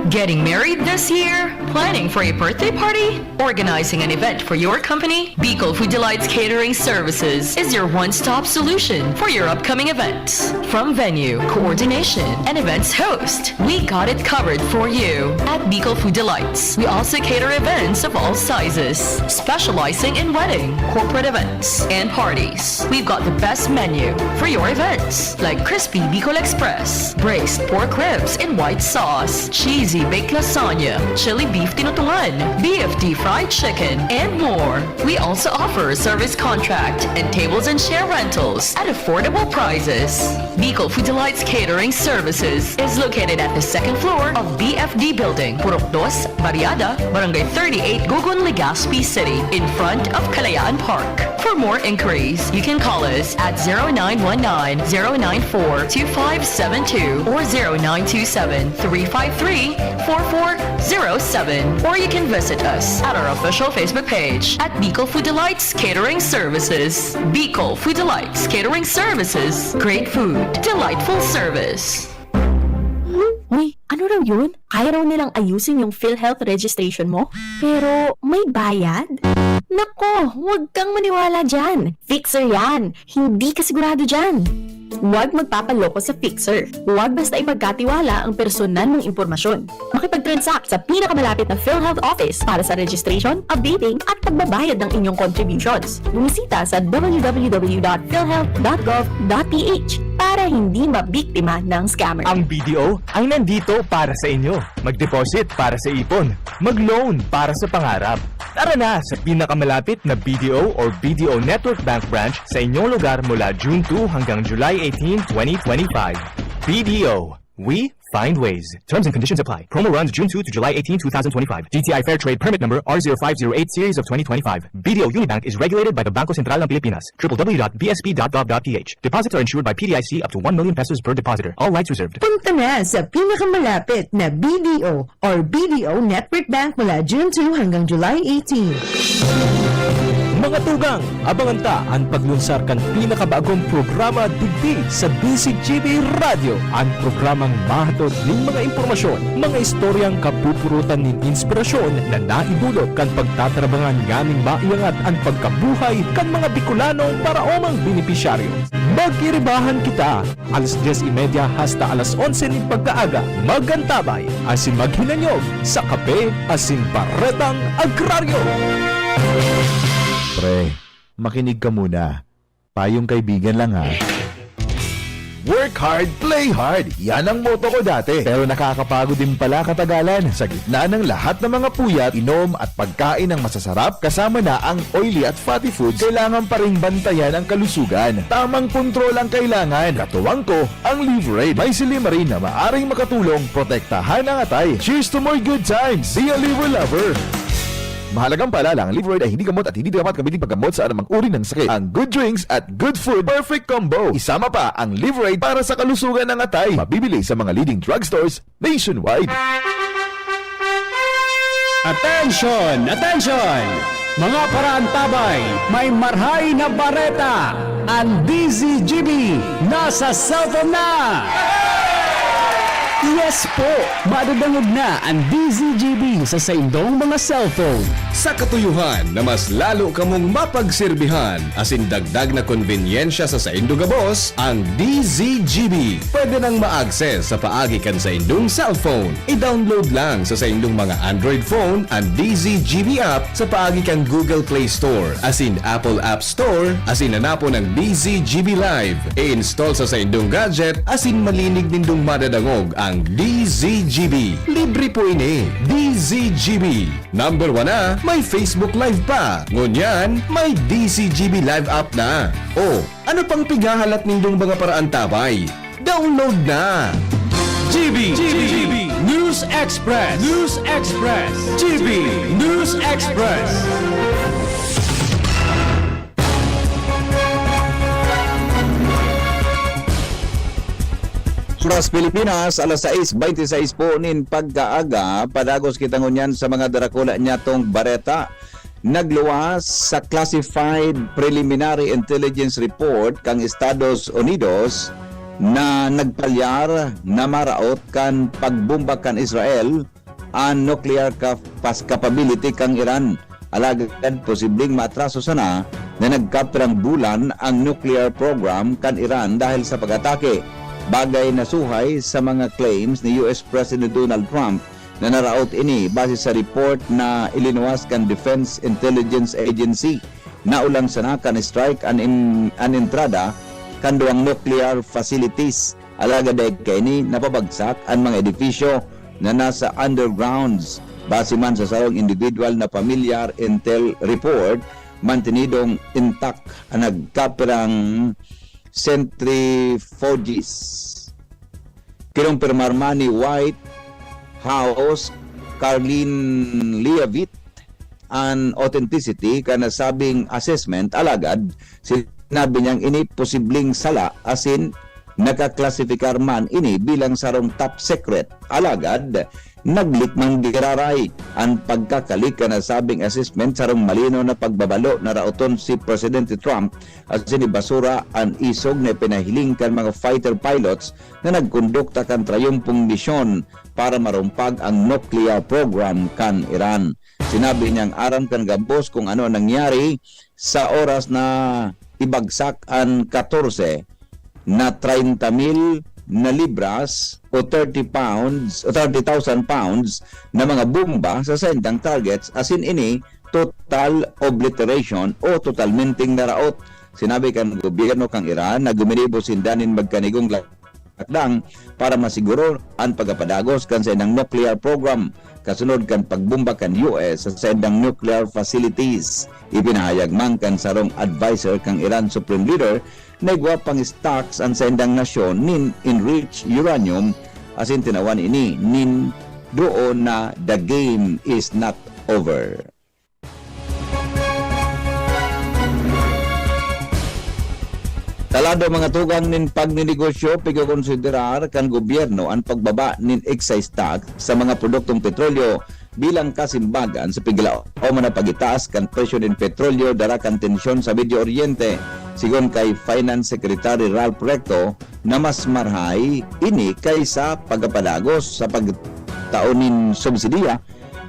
Getting married this year? Planning for a birthday party? Organizing an event for your company? Bicol Food Delights Catering Services is your one-stop solution for your upcoming events. From venue, coordination, and events host, we got it covered for you. At Bicol Food Delights, we also cater events of all sizes, specializing in wedding, corporate events, and parties. We've got the best menu for your events, like crispy Bicol Express, braised pork ribs in white sauce, cheesy baked lasagna, chili beef tinutungan, BFD fried chicken, and more. We also offer a service contract and tables and chair rentals at affordable prices. Bicol Food Delights Catering Services is located at the second floor of BFD Building, Purok 2, Barriada, Barangay 38, Gugun, Legazpi City, in front of Kalayaan Park. For more inquiries, you can call us at 0919-094-2572 or 0927-353-4407, or you can visit us at our official Facebook page at Bicol Food Delights Catering Services. Bicol Food Delights Catering Services. Great food, delightful service. Uy, ano raw yun? Kaya raw nilang ayusin yung PhilHealth registration mo, pero may bayad? Nako, huwag kang maniwala dyan. Fixer yan. Hindi ka sigurado dyan. Huwag magpapaloko sa Fixer. Huwag basta ipagkatiwala ang personal mong impormasyon. Makipag-transact sa pinakamalapit na PhilHealth office para sa registration, updating at pagbabayad ng inyong contributions. Bumisita sa www.philhealth.gov.ph para hindi mabiktima ng scammer. Ang BDO ay nandito para sa inyo. Mag-deposit para sa ipon. Mag-loan para sa pangarap. Tara na sa pinakamalapit na BDO or BDO Network Bank branch sa inyong lugar mula June 2 hanggang July 18, 2025. BDO. We find ways. Terms and conditions apply. Promo runs June 2 to July 18, 2025. DTI Fair Trade Permit Number R0508 Series of 2025. BDO Unibank is regulated by the Bangko Sentral ng Pilipinas. www.bsp.gov.ph. Deposits are insured by PDIC up to 1 million pesos per depositor. All rights reserved. Punta na sa pinakamalapit na BDO or BDO Network Bank mula June 2 hanggang July 18. Mga tugang, abangan ta ang paglunsar kan pinakabagong programa digdi sa DCGB Radio. Ang programang mahatod ning mga impormasyon, mga istoryang kapupurutan nin inspirasyon na naidulot kan pagtatrabangan nganing maiangat ang pagkabuhay kan mga Bicolano para omang benepisyaryo. Magiribahan kita alas 10:30 hasta alas 11 ning pagkaaga. Magantabay asin maghinanyog sa kape asin paretang agraryo. Pre, makinig ka muna. Payong kaibigan lang ha. Work hard, play hard. Yan ang motto ko dati. Pero nakakapagod din pala katagalan. Sa gitna ng lahat ng mga puyat, inom at pagkain ng masasarap, kasama na ang oily at fatty foods, kailangan pa ring bantayan ang kalusugan. Tamang kontrol ang kailangan. Katuwang ko, ang Liverade. May silimarin na maaring makatulong, protektahan ang atay. Cheers to more good times. Be a liver lover. Mahalagang paalala, ang Liverade ay hindi gamot at hindi dapat gamitin paggamot sa anumang uri ng sakit. Ang good drinks at good food, perfect combo. Isama pa ang Liverade para sa kalusugan ng atay. Mabibili sa mga leading drugstores nationwide. Attention! Attention! Mga paraantabay, may marhay na bareta! Ang DZGB nasa cellphone na! Yes po! Madadangog na ang DZGB sa saindong mga cellphone. Sa katuyuhan na mas lalo kamong mapagsilbihan, asin dagdag na konbinyensya sa saindo gabos, ang DZGB. Pwede nang ma-access sa paagi kan sa indong cellphone. I-download lang sa saindong mga Android phone ang DZGB app sa paagi kan Google Play Store, asin Apple App Store, asin nanapo ng DZGB Live. I-install sa saindong gadget, asin malinig nindong madadangog ang DZGB. Libre po ini. DZGB. Number 1 na, may Facebook Live pa. Ngunyan, may DZGB Live app na. O, ano pang pigahalat nindong mga paraantabay? Download na! GB News Express News Express GB News Express. Oras Pilipinas, alas 6:26 po nin pagkaaga, padagos kita ngunyan sa mga darakula niya tong bareta. Nagluwas sa Classified Preliminary Intelligence Report kang Estados Unidos na nagpalyar na maraot kan pagbomba kan Israel ang nuclear capability kang Iran. Alagad posibleng matraso sana na nagkapirang bulan ang nuclear program kan Iran dahil sa pag-atake. Bagay na suhay sa mga claims ni US President Donald Trump na naraot ini base sa report na ilinuwas kan Defense Intelligence Agency. Naulang sana kan strike an entrada kan duang nuclear facilities. Alagad ay kini napabagsak ang mga edifisyo na nasa undergrounds. Base man sa sarong individual na familiar intel report, mantinidong intact ang nagkapirang centrifuges. Kinumpirmar man ni White House Carlin Leavitt ang authenticity kana sabing assessment. Alagad sinabi niyang ini posibleng sala asin nakaklasifikar man ini bilang sarong top secret. Alagad naglikmang giraray ang pagkakalik na sabing assessment sarong malino na pagbabalo na raoton si Presidente Trump at sinibasura ang isog na pinahiling kan mga fighter pilots na nagkondukta kan trayumpong misyon para marumpag ang nuclear program kan Iran. Sinabi niyang aram kan gabos kung ano nangyari sa oras na ibagsak ang 14 na 30,000 na libras o 30,000 pounds na mga bomba sa sendang targets, asin ini total obliteration o totalmenting naraot. Sinabi kan gobyerno kang Iran na guminibo sindanin magkanigong lakdang para masiguro ang pagapadagos kan sendang nuclear program kasunod kan pagbomba kan US sa sendang nuclear facilities. Ipinahayag man kan sarong advisor kang Iran Supreme Leader na igwapang stocks ang sendang nasyon nin enriched uranium asin tinawan ini nin doon na the game is not over. Talado mga tugang nin pagninegosyo pigkonsiderar kan gobyerno ang pagbaba nin excise tax sa mga produktong petrolyo bilang kasimbagan sa pigla o man pagitaas kan presyo din petrolyo dara kan tensyon sa Medio Oriente. Sigon kay Finance Secretary Ralph Recto na mas marhay ini kaysa pagapalagos sa pagtaunin subsidiya.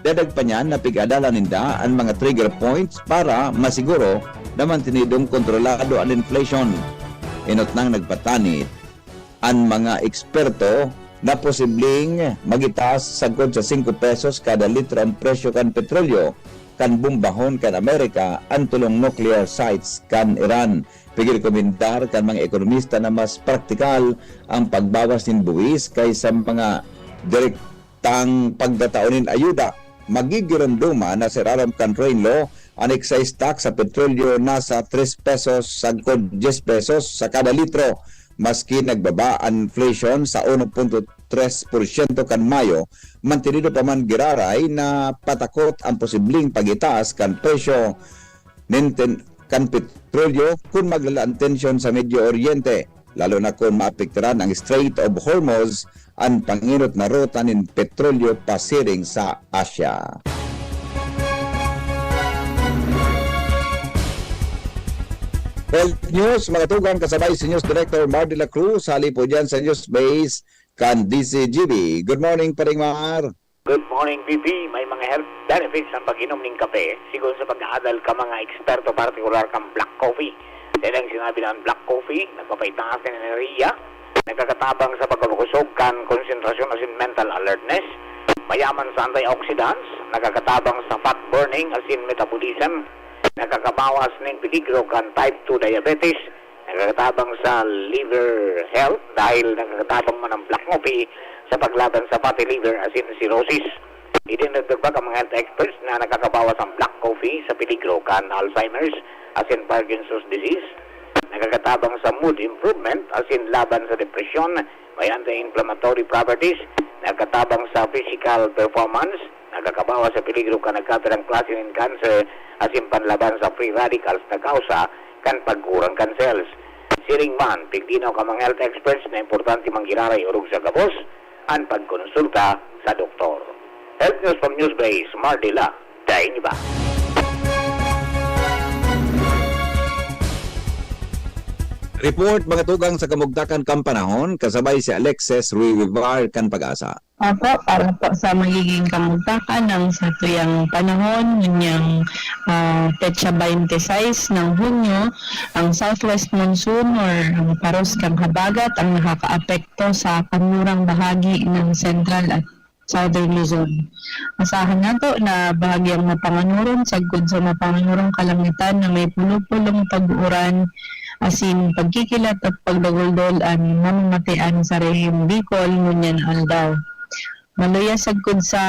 Dadag pa niyan na pigadala ninda ang mga trigger points para masiguro na mantinidong kontrolado ang inflation. Inot nang nagpatanit ang mga eksperto na posibleng magitaas sagod sa 5 pesos kada litro ang presyo kan petrolyo kan bumbahon kan Amerika ang tulong nuclear sites kan Iran. Pigil komentar kan mga ekonomista na mas praktikal ang pagbawas ng buwis kaysa mga direktang pagdataunin ayuda. Magigiranduma na si Raram kan train law ang excise tax sa petrolyo nasa 3 pesos sagod 10 pesos sa kada litro. Maski nagbaba ang inflation sa 1.3% kan Mayo, mantinido pa man giraray na patakot ang posibleng pagitaas kan presyo kan petrolyo kung maglala ang tensyon sa Medio Oriente, lalo na kung maapekturan ang Strait of Hormuz, ang panginot na ruta ng petrolyo pasiring sa Asia. Health News, mga tugang kasabay si News Director Mar de la Cruz, hali po dyan sa News Base kan DCGB. Good morning, Paring Mar. Good morning, VP. May mga health benefits ang pag-inom ng kape. Sigon sa pag-aadal ka mga eksperto, partikular kang black coffee. Dahil ang sinabi ng black coffee, nagpapaitaas ng enerhiya, nagkakatabang sa pagkakusog kan konsentrasyon as in mental alertness, mayaman sa antioxidants, nagkakatabang sa fat burning as in metabolism, nakakabawas ng peligro kan type 2 diabetes, nakakatabang sa liver health dahil nakakatabang man ang black coffee sa paglaban sa fatty liver as in cirrhosis. Idinagdag pa ang mga health experts na nakakabawas ang black coffee sa peligro kan Alzheimer's as in Parkinson's disease, nakakatabang sa mood improvement as in laban sa depression, may anti-inflammatory properties, nakakatabang sa physical performance, nakakabawas sa peligro kan nagkatarang klase ng cancer as in panlaban sa free radicals na kausa kan pagkurang kan cells. Siring man, pigdinaw ka mga health experts na importante manggiraray urog sa gabos ang pagkonsulta sa doktor. Health News from Newsbase, Mardila, Dainiba. Report mga tugang sa kamugtakan kang panahon, kasabay si Alexis Ruivar kan Pag-asa. Opo, para po sa magiging kamugtakan ng sa tuyang panahon, yung petsa 26 ng Hunyo, ang southwest monsoon or ang paros kang habagat ang nakakaapekto sa kanlurang bahagi ng central at southern Luzon. Asahan nato na bahagyang mapanganuron, sagod sa mapanganurong kalangitan na may pulupulong pag-uran, asin pagkikilat at pagdaguldol ang mamamatian sa rehim Bicol, ngunyan aldaw. Malaya sagkod sa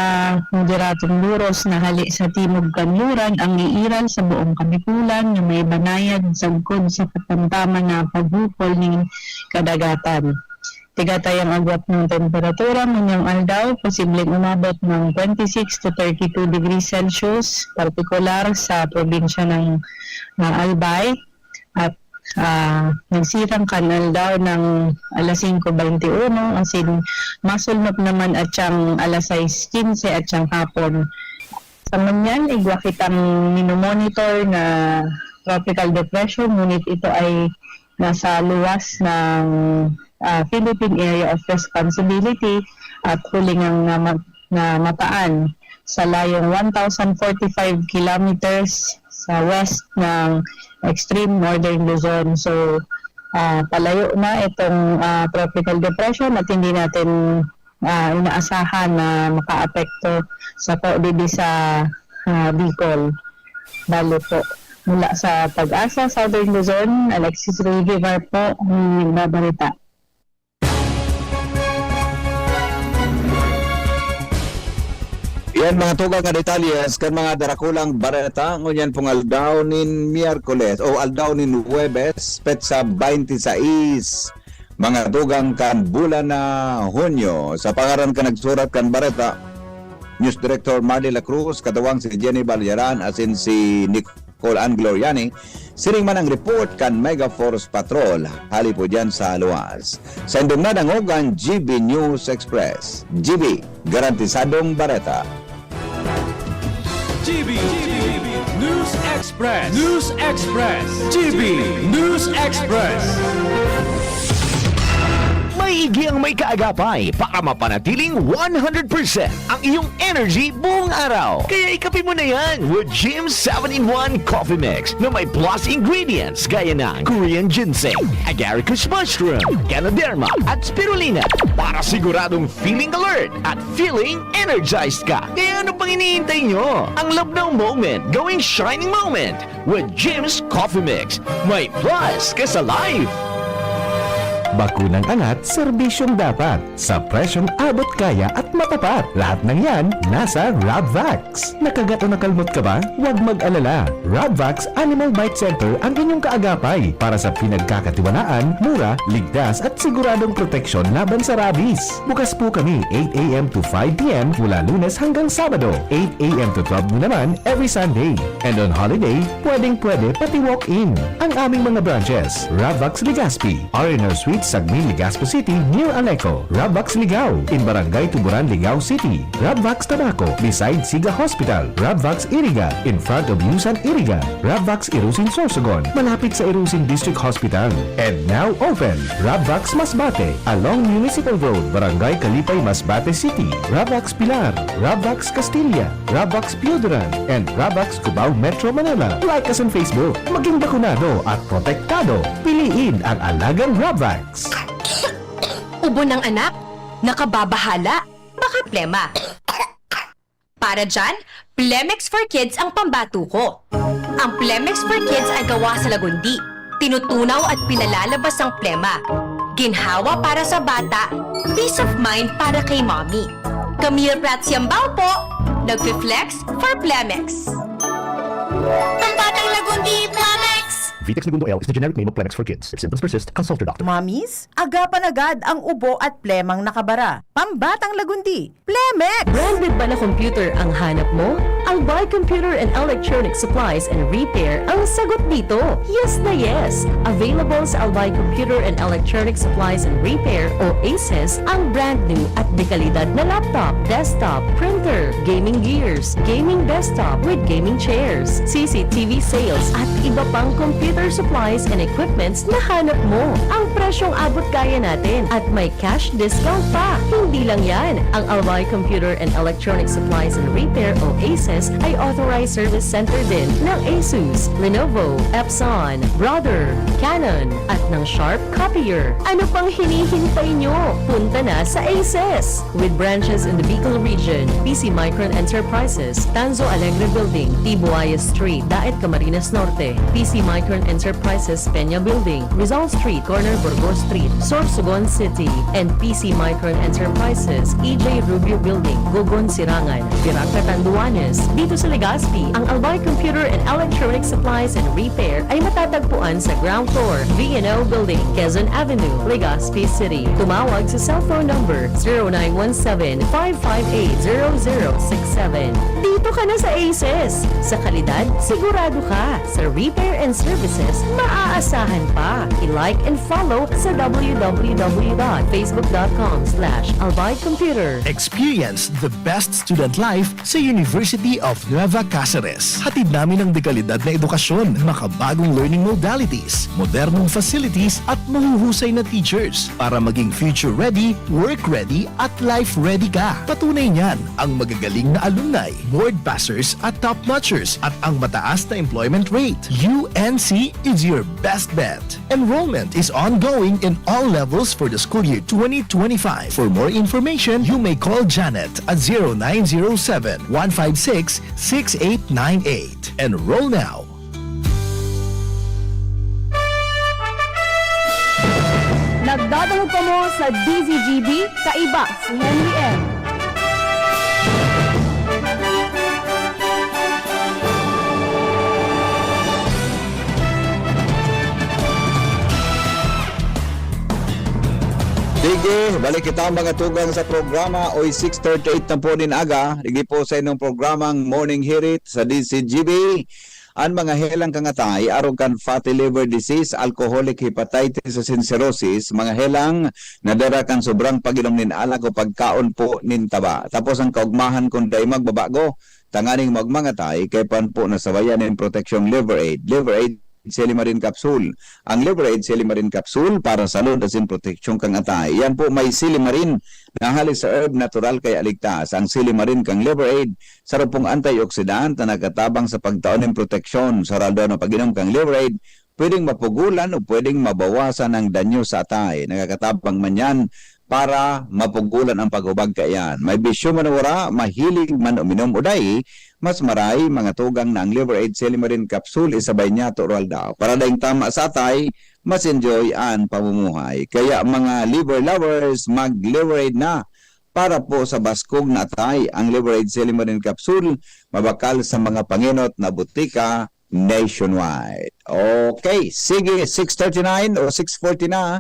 moderatong luros na hali sa timog kanluran ang iiral sa buong Katipulan na may banayad sagkod sa katamtaman na paghupol ng kadagatan. Tigatayang agwat ng temperatura ngayong aldaw, posibleng umabot ng 26 to 32 degrees Celsius, partikular sa probinsya ng Albay, at nagsirang kanal daw ng alas 5:21, asin masulnop naman at siyang alas 6:15 at siyang hapon. Sa manyan, igwa kitang minomonitor na tropical depression, ngunit ito ay nasa luwas ng Philippine Area of Responsibility at huling ang mataan sa layong 1,045 kilometers sa west ng extreme northern Luzon. So, palayo na itong tropical depression at hindi natin inaasahan na makaapekto sa paubili sa Bicol. Balo po. Mula sa Pag-asa, Southern Luzon, Alexis Ruivar po, ang nagbabalita. Yan mga tugang nga detalyes kan mga darakulang bareta ngunyan pong aldaw nin Miyerkules o aldaw nin Huwebes petsa 26 mga tugang kan bulan na Hunyo. Sa pangaran ka nagsurat kan bareta News Director Mar de la Cruz, katawang si Jenny Balyaran asin si Nicole Ann Gloriani. Siring man ang report kan Mega Force Patrol, hali po dyan sa luwas. Sa indong nadangog ang GB News Express. GB, garantisadong bareta. GB News Express. News Express. GB News Express. Maigi ang may kaagapay para mapanatiling 100% ang iyong energy buong araw. Kaya ikapin mo na yan with Jim 7-in-1 Coffee Mix na may plus ingredients gaya ng Korean ginseng, agaricus mushroom, Ganoderma at spirulina para siguradong feeling alert at feeling energized ka. Kaya ano pang iniintay nyo? Ang love ng moment gawing shining moment with Jim's Coffee Mix. May plus ka sa life. Bakunang angat, serbisyong dapat. Sa presyong abot kaya at matapat. Lahat ng yan, nasa Radvax. Nakagat o nakalmot ka ba? Huwag mag-alala. Radvax Animal Bite Center ang inyong kaagapay para sa pinagkakatiwalaan, mura, ligtas at siguradong proteksyon laban sa rabies. Bukas po kami 8 a.m. to 5 p.m. mula Lunes hanggang Sabado. 8 a.m. to 12 noon naman every Sunday. And on holiday, pwedeng-pwede pati walk-in. Ang aming mga branches, Radvax Legazpi, R&R Suite, Sagmin, Legazpo City, near Aleco. Radvax Ligao, in Barangay Tuburan, Ligao City. Radvax Tabaco, beside Siga Hospital. Radvax Iriga, in front of Yusan Iriga. Radvax Irusin Sorsogon, malapit sa Irusin District Hospital. And now open, Radvax Masbate, along Municipal Road, Barangay Kalipay, Masbate City. Radvax Pilar, Radvax Castilla, Radvax Piodoran, and Radvax Cubao Metro Manila. Like us on Facebook. Maging bakunado at protektado. Piliin ang alagang Radvax. Ubo ng anak, nakababahala, baka plema. Para dyan, Plemex for Kids ang pambato ko. Ang Plemex for Kids ay gawa sa lagundi. Tinutunaw at pinalalabas ang plema. Ginhawa para sa bata, peace of mind para kay mommy. Camille Prats Yambao po, nagpi-flex for Plemex. Pambatang lagundi, Plemex! Vitex Segundo L is the generic name of Plemex for kids. If symptoms persist, consult your doctor. Mommies, agapan agad ang ubo at plemang nakabara. Pambatang lagundi, Plemex! Branded ba na computer ang hanap mo? Albay Computer and Electronic Supplies and Repair ang sagot dito. Yes na yes! Available sa Albay Computer and Electronic Supplies and Repair o ACES ang brand new at dekalidad na laptop, desktop, printer, gaming gears, gaming desktop with gaming chairs, CCTV sales at iba pang computer supplies and equipments na hanap mo. Ang presyong abot kaya natin at may cash discount pa. Hindi lang yan. Ang Albay Computer and Electronic Supplies and Repair o ACES ay authorized service center din ng ASUS, Lenovo, Epson, Brother, Canon at ng Sharp Copier. Ano pang hinihintay nyo? Punta na sa ACES! With branches in the Bicol region, PC Micron Enterprises, Tanzo Alegre Building, Tibuaya Street, Daet Camarines Norte, PC Micron Enterprises Peña Building, Rizal Street, Corner Burgos Street, Sorsogon City, and PC Micron Enterprises, EJ Rubio Building, Gogon Sirangan, Pirac Catanduanes. Dito sa Legazpi, ang Albay Computer and Electronic Supplies and Repair ay matatagpuan sa ground floor, V&O Building, Quezon Avenue, Legazpi City. Tumawag sa cellphone number 0917-558-0067. Dito ka na sa ACES. Sa kalidad, sigurado ka. Sa repair and services, maaasahan pa. I-like and follow sa www.facebook.com/albaycomputer. Experience the best student life sa University of Nueva Cáceres. Hatid namin ang dekalidad na edukasyon, makabagong learning modalities, modernong facilities at mahuhusay na teachers para maging future ready, work ready at life ready ka. Patunay niyan ang magagaling na alumni, board passers at top-notchers at ang mataas na employment rate. UNC is your best bet. Enrollment is ongoing in all levels for the school year 2025. For more information, you may call Janet at 0907-156-6898. Enroll now. Nagdadahog ka mo sa DZGB, kaiba si Henry M. Sige, balik kita mga tugang sa programa oy 6:38 na po din aga. Digi po sa inyong programang Morning Hirit sa DCGB. ang mga helang kangatay aron kan fatty liver disease, alcoholic hepatitis o cirrhosis, mga helang nadara kan sobrang pag-inom nin alak o pagkaon po nin taba. Tapos ang kaugmahan kung day magbabago, tanganing magmangatay kay pan po nasabayan nin protection liver aid. Liver aid Silimarin Capsule. Ang Liver Aid Silimarin Capsule para sa salud as in protection kang atay. Yan po may Silimarin na halis sa herb natural kay aligtas. Ang Silimarin kang Liver Aid sa pong antioxidant na nagatabang sa pagtaon ng proteksyon. Sa raldo na pag-inom kang Liver Aid, pwedeng mapugulan o pwedeng mabawasan ang danyo sa atay. Nagakatabang man yan para mapugulan ang paghubag kayan. May bisyo man wala, mahilig man uminom uday, mas maray mga tugang na ang Liver Aid Silimarin Capsule isabay niya to oral daw. Para daing tama sa atay, mas enjoy ang pamumuhay. Kaya mga liver lovers, mag-Liver Aid na para po sa baskog na atay. Ang Liver Aid Silimarin Capsule mabakal sa mga panginot na butika nationwide. Okay, sige, 6:39 o 6:40 na.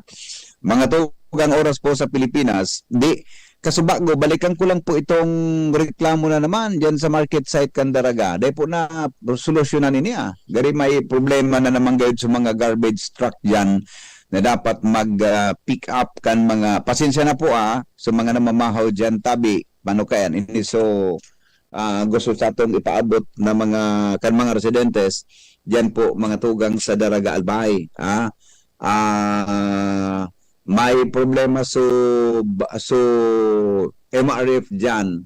Mga tugang oras po sa Pilipinas. Di, kasubago, balikan ko lang po itong reklamo na naman dyan sa market site Candaraga. Dahil po na solusyonan niya. Gari may problema na naman gayud sa mga garbage truck dyan na dapat mag-pick up kan mga, pasensya na po sa mga namamahaw dyan tabi, paano kayan, ini so gusto sa atong ipaabot na mga residentes dyan po mga tugang sa Daraga Albay. May problema so MRF dyan.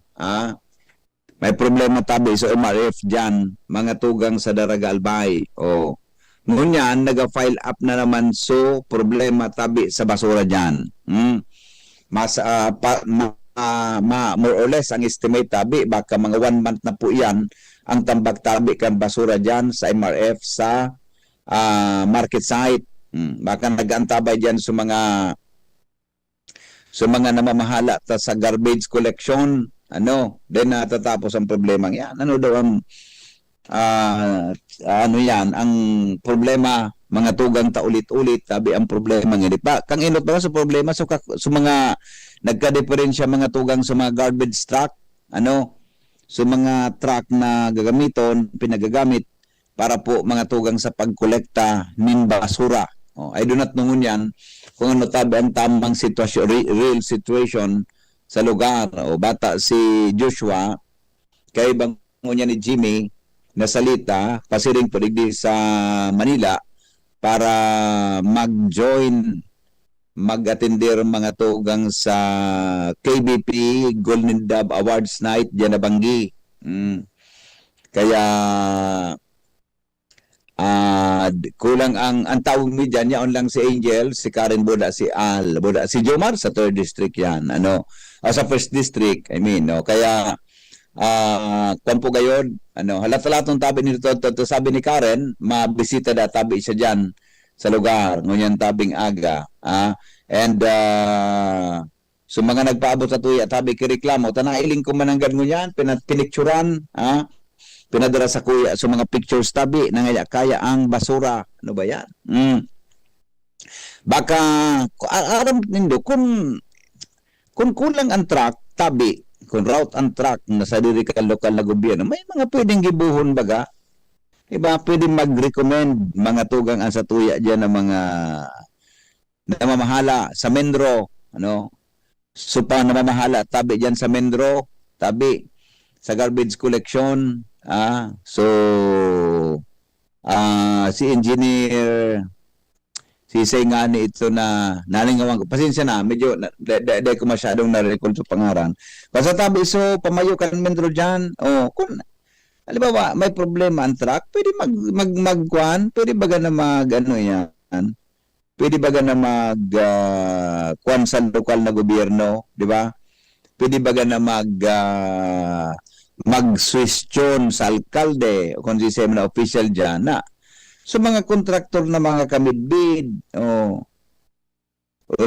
May problema tabi so MRF dyan, mga tugang sa Daraga Albay. Ngunyan, naga-file up na naman so problema tabi sa basura dyan. More or less, ang estimate tabi, baka mga 1 month na po yan, ang tambak tabi kan basura dyan sa MRF sa market site. Baka nag-antabay dyan sa mga namamahala sa garbage collection, then natatapos ang problema yan. Ano daw ang ang problema, mga tugang ulit-ulit, tabi ang problema nga. Kang inot ba sa problema sa mga nagka-diferensya mga tugang sa mga garbage truck, sa mga truck na gagamiton, pinagagamit para po mga tugang sa pagkolekta ng basura. I do not know yan kung ano tabi ang tamang sitwasyon, real situation sa lugar. Bata si Joshua, kay bango niya ni Jimmy, nasalita, pasiring po digdi sa Manila para mag-attender mga tugang sa KBP Golden Dove Awards Night dyan na Banggi. Kaya kulang ang tawag mi dyan, yaon lang si Angel, si Karen Boda, si Al Boda, si Jomar sa 3rd District yan, sa 1st District, kaya kung po gayon, halat-halatong tabi nito, sabi ni Karen, mabisita da tabi siya dyan sa lugar, ngunyan tabing aga, and so mga nagpaabot sa tuya, tabi kireklamo, tanailing ko mananggan ngunyan, pinicturan, pinadala sa kuya so mga pictures tabi nangaya kaya ang basura, ano ba yan? Baka aram nindo kung kulang ang truck tabi, kung route ang truck na sa diri ka lokal na gobyerno, may mga pwedeng gibuhon baga, iba pwedeng mag-recommend mga tugang ang sa tuya diyan ng mga namamahala sa Mendro, so pa namamahala tabi diyan sa Mendro, tabi sa garbage collection. Si engineer si Saingani ito na nalingawang, pasensya na, medyo de ko masyadong na-recall sa pangaran. Basta tabi so pamayo kan Mendro dyan, kung halimbawa may problema ang truck, pwede magkuhan, pwede baga na pwede baga na kuhan sa lokal na gobyerno, di ba? Pwede baga na mag-question sa alkalde o kung na official dyan na so mga kontraktor na mga kamidbid o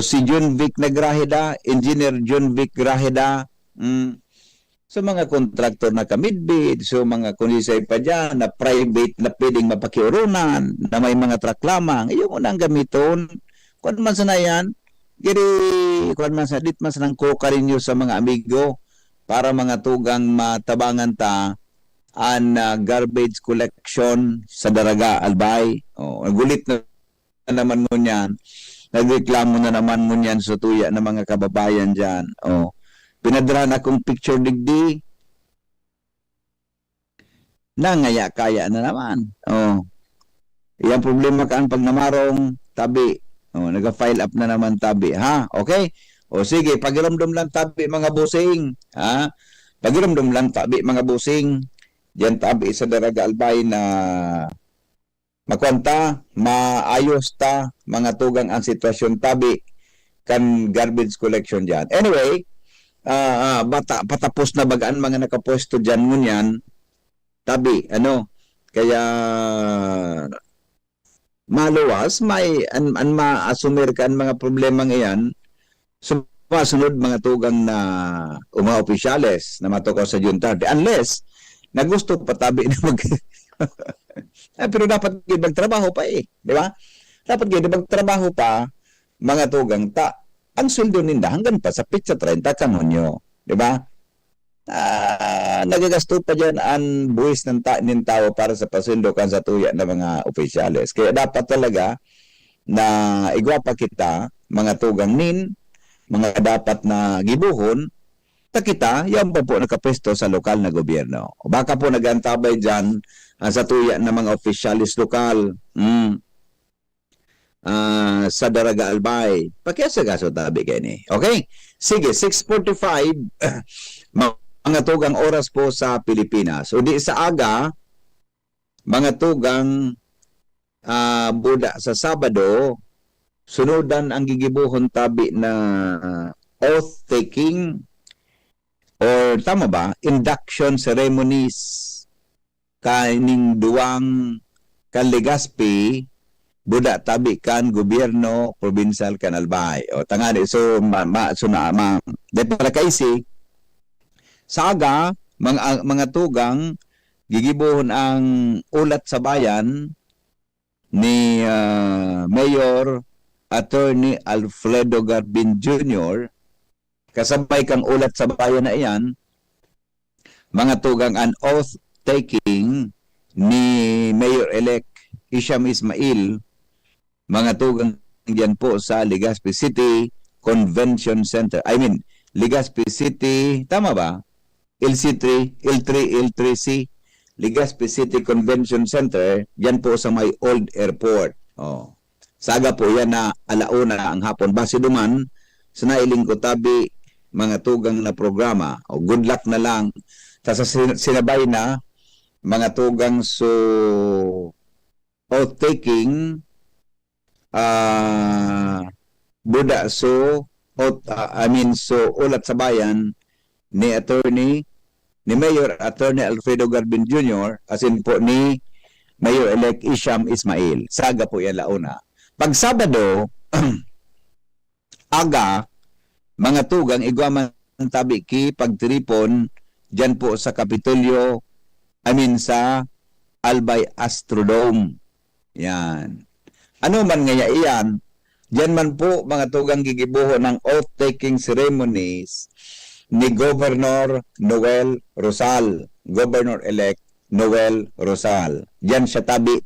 si John Vic Nagraheda, Engineer John Vic Graheda, so mga kontraktor na kamidbid, so mga kundisay pa dyan na private na pwedeng mapakiurunan na may mga truck lamang, yung unang gamiton kung man sana yan kung man sa dit man sanang kuka rin sa mga amigo para mga tugang matabangan ta an garbage collection sa Daraga Albay. Nagulit na naman mo niyan. Nagreklamo na naman mo niyan sa tuya ng mga kababayan dyan. Pinadran akong picture digdi. Nangaya-kaya na naman. Iyang problema kaan pag namarong tabi. Nag-file up na naman tabi. Ha? Okay? Sige, pagiramdom lang tabi mga busing. Ha? Pagiramdom lang tabi mga busing. Diyan tabi sa Daraga Albay na makwanta, maayos ta, mga tugang ang sitwasyon tabi kan garbage collection dyan. Anyway, patapos na bagaan mga nakapwesto dyan ngunyan, tabi, kaya maluwas, may ma-asumir kan mga problemang iyan, sumasunod mga tugang na mga opisyales na matukaw sa June 30. Unless, na gusto patabi na pero dapat magtrabaho pa di ba? Dapat magtrabaho pa mga tugang ang sweldo ninda hanggang pa sa pitsa 30 kanonyo, di ba? Nagagasto pa dyan ang buwis ng tao para sa pasweldo kan sa tuya ng mga opisyales. Kaya dapat talaga na igwapa kita mga tugang mga dapat na gibuhon kita, yan pa po nakapesto sa lokal na gobyerno. O baka po nagantabay dyan sa tuya ng mga opisyalis lokal sa Daraga Albay. Pakiasagaso tabi kayo ni. Okay? Sige, 6:45 mga tugang oras po sa Pilipinas. O di sa aga, mga tugang buda sa Sabado, sunudan ang gigibuhon tabi na oath-taking or tama ba, induction ceremonies kaning duwang Legazpi buda tabi kan gobyerno provincial kan Albay. Tangani so para kaisi saga mga tugang gigibuhon ang ulat sa bayan ni Mayor Attorney Alfredo Garbin Jr. Kasabay kang ulat sa bayan na iyan, mga tugang an oath-taking ni Mayor-elect Isham Ismail, mga tugang diyan po sa Legazpi City Convention Center. Legazpi City, tama ba? L3, L3C, Legazpi City Convention Center, diyan po sa may Old Airport. Saga po yan na alauna ang hapon. Base duman, sa nailing ko tabi, mga tugang na programa. Good luck na lang. Tapos sinabay na mga tugang oath-taking buda ulat sa bayan ni Mayor Attorney Alfredo Garbin Jr. as in po ni Mayor-elect Isham Ismail. Saga po yan launa. Pag Sabado, aga, mga tugang igwaman tabi ki pagtripon dyan po sa Kapitolyo, sa Albay Astrodome. Yan. Ano man nga iyan, dyan man po mga tugang gigibuho ng oath-taking ceremonies ni Governor Noel Rosal, Governor-elect Noel Rosal. Dyan siya tabi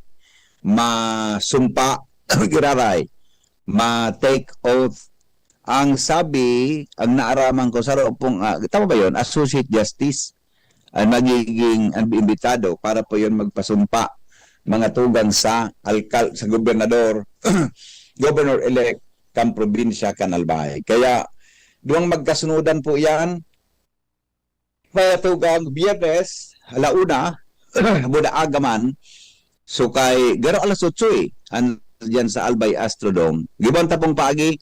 masumpa, kiraray, ma-take oath. Ang sabi, ang naaraman ko sa pong, tama ba yun? Associate Justice ang magiging imbitado para po yun magpasumpa mga tugang sa gobernador, Governor-elect kang probinsya kan Albay. Kaya, duwang magkasunudan po yan, mga tugang Biyernes, alauna, buda agaman, so kay garo alas 8 dyan sa Albay Astrodome. Gibon tapong pagi,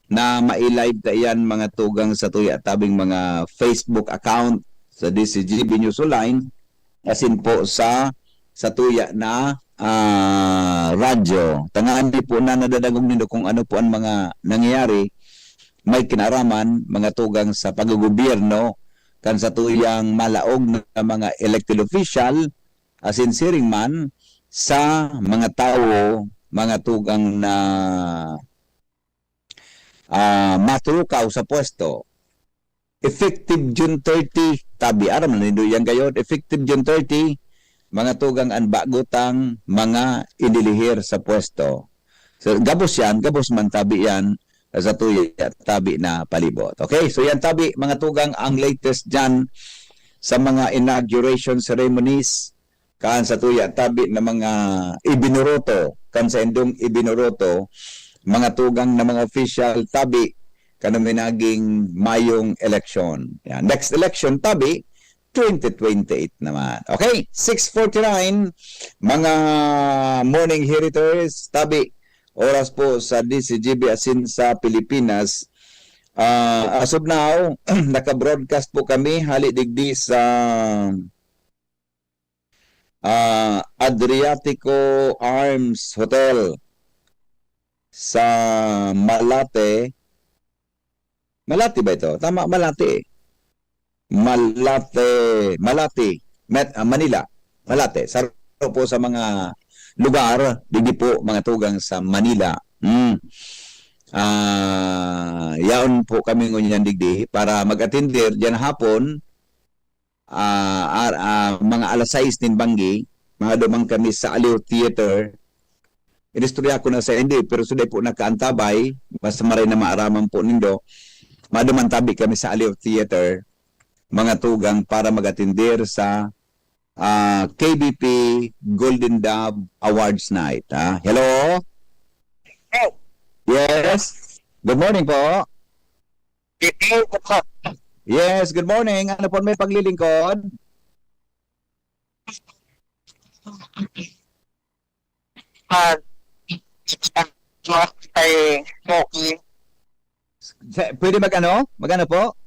na ma-live ta yan mga tugang sa tuya tabing mga Facebook account sa DCGB News Online asin po sa tuya na radyo. Tangaan po na nadadagog nindo kung ano po ang mga nangyayari may kinaraman mga tugang sa paggogobyerno kan sa tuyang malaog na mga elected official asin siring man sa mga tao mga tugang na matukaw sa pwesto. effective June 30, tabi aram na nindo yan gayon, effective June 30, mga tugang an bagutang mga inilihir sa pwesto. So, gabos man tabi yan sa tuya tabi na palibot. Okay, so yan tabi mga tugang ang latest dyan sa mga inauguration ceremonies kaan sa tuya tabi na mga ibinuroto kan sa indong ibinuroto mga tugang na mga official tabi kanang naging mayong election. Yan. Next election tabi 2028 naman. Okay, 6:49 mga morning heritors tabi oras po sa DCGB asin sa Pilipinas. As of now, naka-broadcast po kami hali digdi sa Adriatico Arms Hotel sa Malate. Malate ba ito? Tama, Malate. Manila. Malate. Saro po sa mga lugar, hindi po mga tugang sa Manila. Yaon po kami ngunyan digdi para mag-attendir dyan hapon mga alas 6 din banggi, mga dumang kami sa Aliw Theater. Inistorya ko na sa hindi, pero suday po nakaantabay, basta maray na maaraman po nindo, mga dumang tabi kami sa Aliw Theater, mga tugang para mag-attendir sa KBP Golden Dove Awards Night. Hello? Yes? Good morning po. Yes, good morning. Ano po may paglilingkod? Pwede mag-ano? Mag-ano po?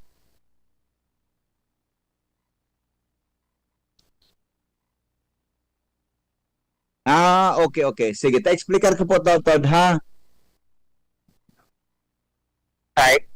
Okay. Sige, ta-explicar ko po ito, Todd, ha? Oo.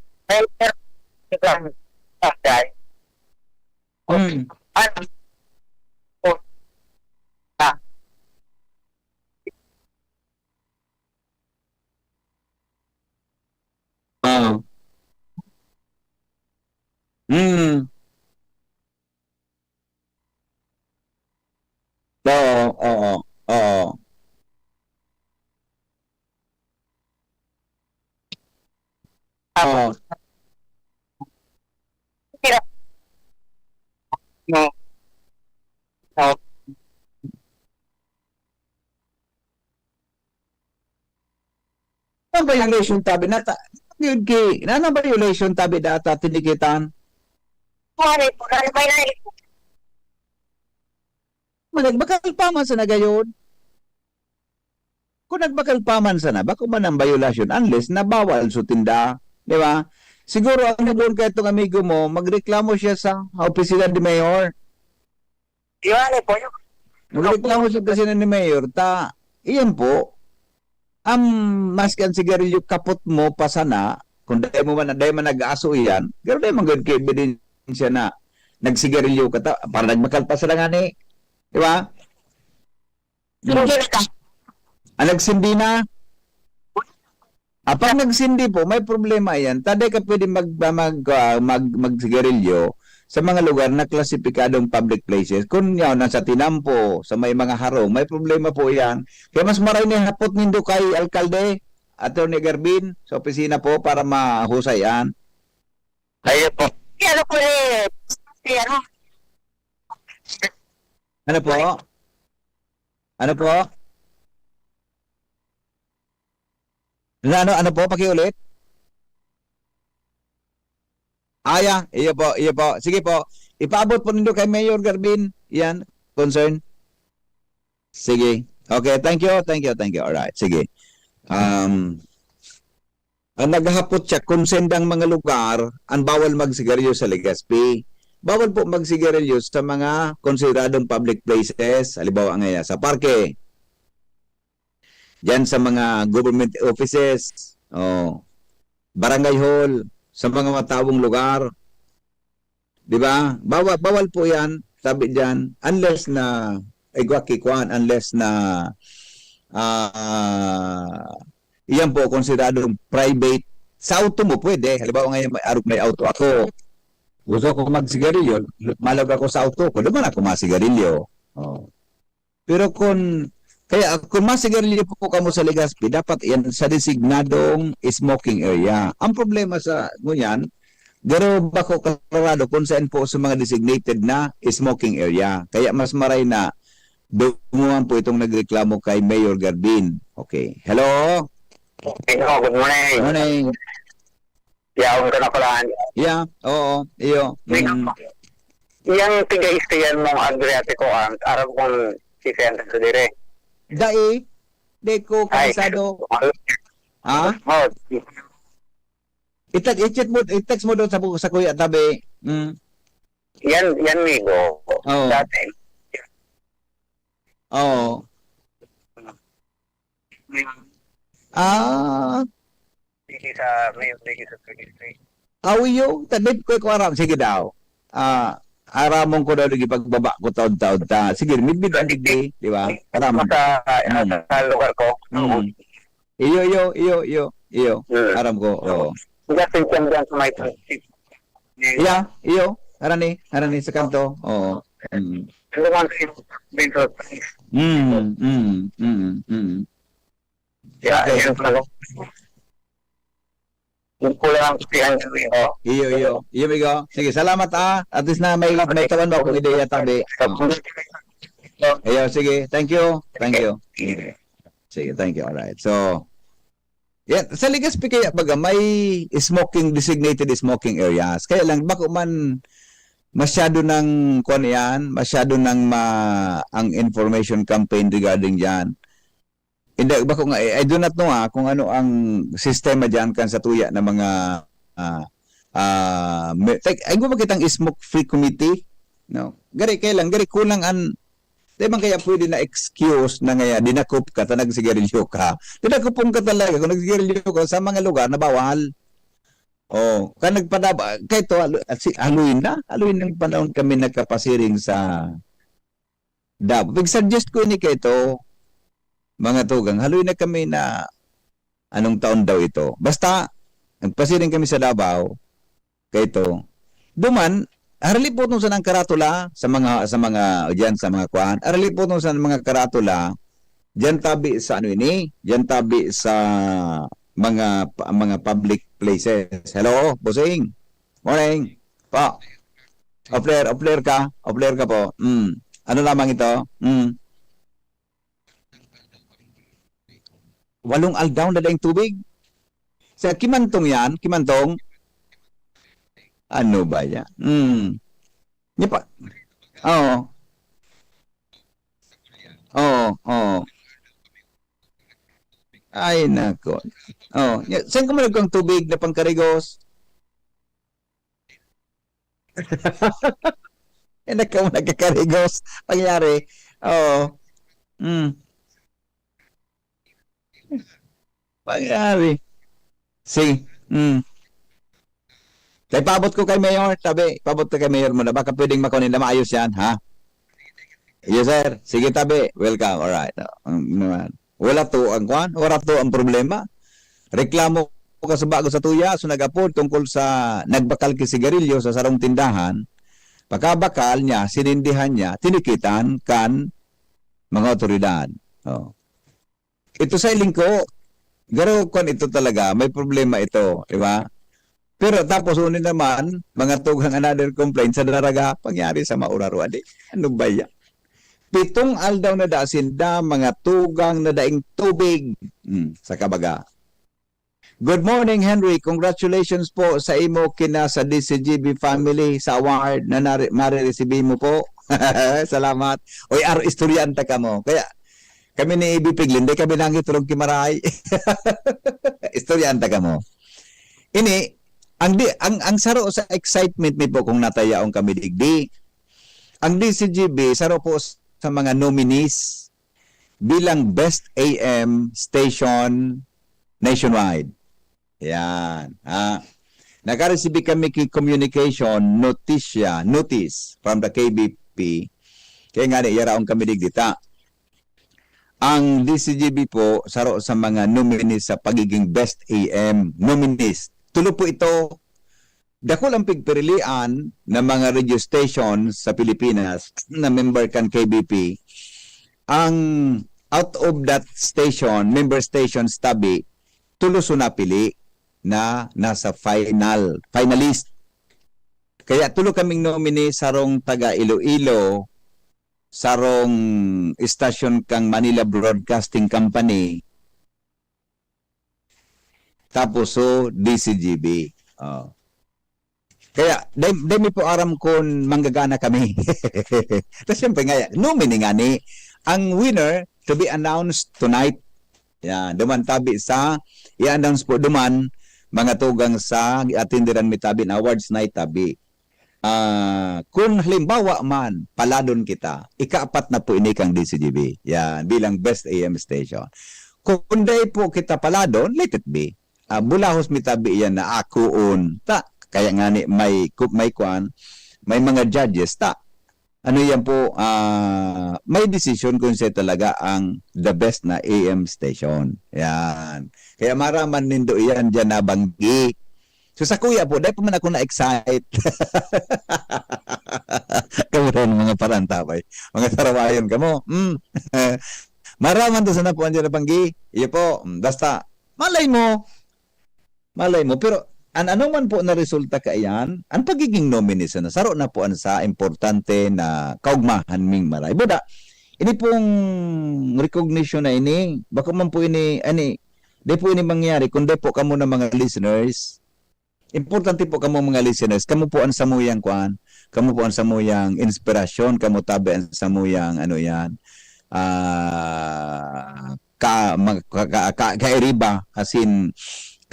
Ang violation tabi nata yun ki na violation tabi data tinikitan. Nagbakal paman sa nagayon. Kung nagbakal paman sa na, bako man ang violation unless nabawal sa tinda, di ba? Siguro ang nabon ka itong amigo mo, magreklamo siya sa opisina ni Mayor. Magreklamo siya kasi ni Mayor, iyan po, mas kan sigarilyo kapot mo pa sana, kung dahil mo man nag-aso yan, pero dahil man good ebidensya na nagsigarilyo ka, para nagmakal pa sa langani. Di ba? Nagsindi na? Pag nagsindi po, may problema yan. Taday ka pwede magsigarilyo sa mga lugar na klasipikadong public places. Kung yun, nasa tinampo, sa may mga harong, may problema po yan. Kaya mas marami hapot nindo kay Alkalde, Atty. Garbin, sa opisina po para mahusay yan. Ayun po. Ano po? Ano po? Pakiulit? Iyo po. Sige po. Ipaabot po nindo kay Mayor Garbin. Yan, concern. Sige. Okay, thank you. Alright, sige. Ang naghahapot siya, konsendang mga lugar, ang bawal magsigarilyo sa Legazpi. Bawal po magsigarilyo sa mga konsideradong public places, halimbawa ngayon sa parke, diyan sa mga government offices, barangay hall, sa mga matawong lugar. Di ba? Bawal po yan, sabi diyan, unless na, unless na, iyan po konsideradong private. Sa auto mo pwede, halimbawa ngayon may auto ako. gusto ko magsigarilyo, malag ako sa auto ko, naman ako masigarilyo. Oh. Pero kung masigarilyo po kamo sa Legazpi, dapat yan sa designadong smoking area. Ang problema sa ngunyan, garo ba ko karado kung saan po sa mga designated na smoking area. Kaya mas maray na dumuhan po itong nagreklamo kay Mayor Garbin. Okay. Hello? Hello, good morning. Morning. Yaon ka na palaan. Yeah, oo. Iyo. Yang tiga-istayan mong Adriatico ang araw kong si Senta sa dire. Dai, de ko kansado. Ha? Oh, I-text mo doon sa kuya tabi. yan migo. Oo. Dati. Oo. Digi sa 33. Awiyo, tadip ko aram. Sige daw. Aramon ko daw lagi pagbaba ko taon-taon ta. Sige, midbid ang digdi, di ba? Aramon. Sa lugar ko. Iyo. Aram ko. Oo. Gasin siyang dyan sa may transit. Iya, iyo. Harani sa kanto. Oo. Luman si Bento. Yan pala. Yung kulang pihan ko. Iyo, migo. Sige, salamat At least na may tawan mo kung ideya tabi. Iyo, sige. Thank you. Sige, thank you. Alright. So, yan. Sa Legazpi kaya baga, may designated smoking areas. Kaya lang, bako man masyado ng masyado ng ang information campaign regarding dyan. Hindi, bako nga, I do not know kung ano ang sistema dyan kan sa tuya na mga ay ko makitang smoke-free committee. No? Gari kulang di man kaya pwede na excuse na ngaya dinakup ka ta nagsigarilyo ka. Dinakupong ka talaga kung nagsigarilyo ka sa mga lugar na bawal. Oh, kan nagpadaba kay to haluin ng panahon kami nagkapasiring sa Davao. Big-suggest ko ni kay to mga tugang, haluin na kami na anong taon daw ito. Basta nagpasiring kami sa Davao kay to. Duman arali po nung sa ng karatula sa mga diyan sa mga kuan. Arali po nung sa mga karatula diyan tabi sa diyan tabi sa mga public places. Hello, bossing. Morning. Pa. Off-air ka po. Ano lamang ito? 8 aldaw na daing tubig. Sa Kimantong yan, ano ba yan? Nipa. Oo. Ay, nako. Saan ka malagkang tubig na pangkarigos? Nagkakarigos. Pangyari. Pangyari. Sige. Kaya pabot ko kay Mayor, pabot ko kay Mayor mo na baka pwedeng makunin na maayos yan, ha? Yes, sir. Sige, tabi. Welcome. Alright. Wala to ang problema. Reklamo ko sa bago sa tuya, so nagapod tungkol sa nagbakal ki sigarilyo sa sarong tindahan. Pagkabakal niya, sinindihan niya, tinikitan kan mga otoridad. Ito sa ilingko, garo kon ito talaga, may problema ito, di ba? Pero tapos unin naman, mga tugang another complaint sa daraga, pangyari sa Mauraruadi. Ano ba yan? 7 aldaw na dasin mga tugang na daing tubig sa Kabaga. Good morning, Henry. Congratulations po sa imo kina sa DCGB family sa award na marireceive mo po. Salamat. Oy, istoryanta ka mo. Kaya kami ni Ibi Piglin, di kami nangitulog kimaray. Istoryanta ka mo. Ini, ang saro sa excitement mi po kung natayaong kami digdi. Ang DCGB saro po sa mga nominees bilang Best AM Station nationwide. Yan. Nakareceive kami communication notice from the KBP. Kaya nga yaraong kami digdita. Ang DCGB po saro sa mga nominees sa pagiging Best AM nominees. Tulo po ito dako lang pigpirilian ng mga radio stations sa Pilipinas na member kan KBP. Ang out of that station, member stations tabi, tulos na pili na nasa finalist. Kaya tulo kaming nominee sarong taga Iloilo, sarong istasyon kang Manila Broadcasting Company, tapos so DCGB. Oh. Kaya dahil po aram kon manggagana kami. Tapos siyempre nga, nominee nga ni ang winner to be announced tonight. Yan, duman tabi sa i-announce po duman mga tugang sa atindiran mi tabi na awards night tabi. Kung halimbawa man paladon kita, ikaapat na po ini kang DCGB. Yan, bilang best AM station. Kung day po kita paladon, let it be. Bulahos mi tabi yan na akuon. Kaya nga ni may kwan, may mga judges ano yan po, may decision kung siya talaga ang the best na AM station. Yan. Kaya maraman nindo yan dyan na banggi. So sa kuya po, dahil pa man ako na-excite. Kamu rin mga parantabay. Mga sarawayon ka mo. Maraman to sa napuan dyan na banggi. Iyo po, basta, malay mo. Pero, ano man po na resulta kaayan, ang pagiging nominee na saro na po ang sa importante na kaugmahan ming maray. Buda, ini pong recognition na ini, baka man po ini, di po ini mangyari, kundi po kamo na mga listeners, importante po kamo mga listeners, kamo po ang samuyang kwan, kamo po ang samuyang inspirasyon, kamo tabi ang samuyang kairiba, asin,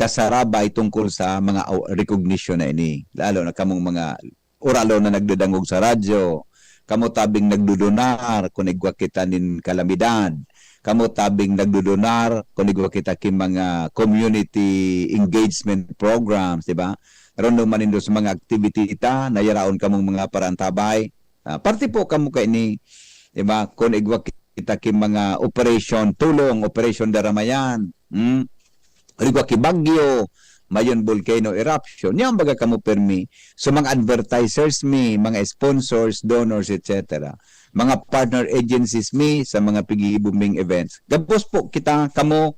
kasarabay tungkol sa mga recognition na ini. Lalo na kamong mga oralo na nagdudangog sa radyo, kamo tabing nagdudonar kung igwa kita nin kalamidad, kamo tabing nagdudonar kung igwa kita kin mga community engagement programs, di ba? Ron naman indo sa mga activity ita, nayaraon kamong mga parantabay. Parte po kamo kay ni, di ba? Kung igwa kita kin mga operation tulong, operation daramayan, Rigwa kibagyo, mayon volcano eruption. Yan baga kamo permi. So mga advertisers mi, mga sponsors, donors, etc. Mga partner agencies mi sa mga pigibuming events. Gapos po kita kamo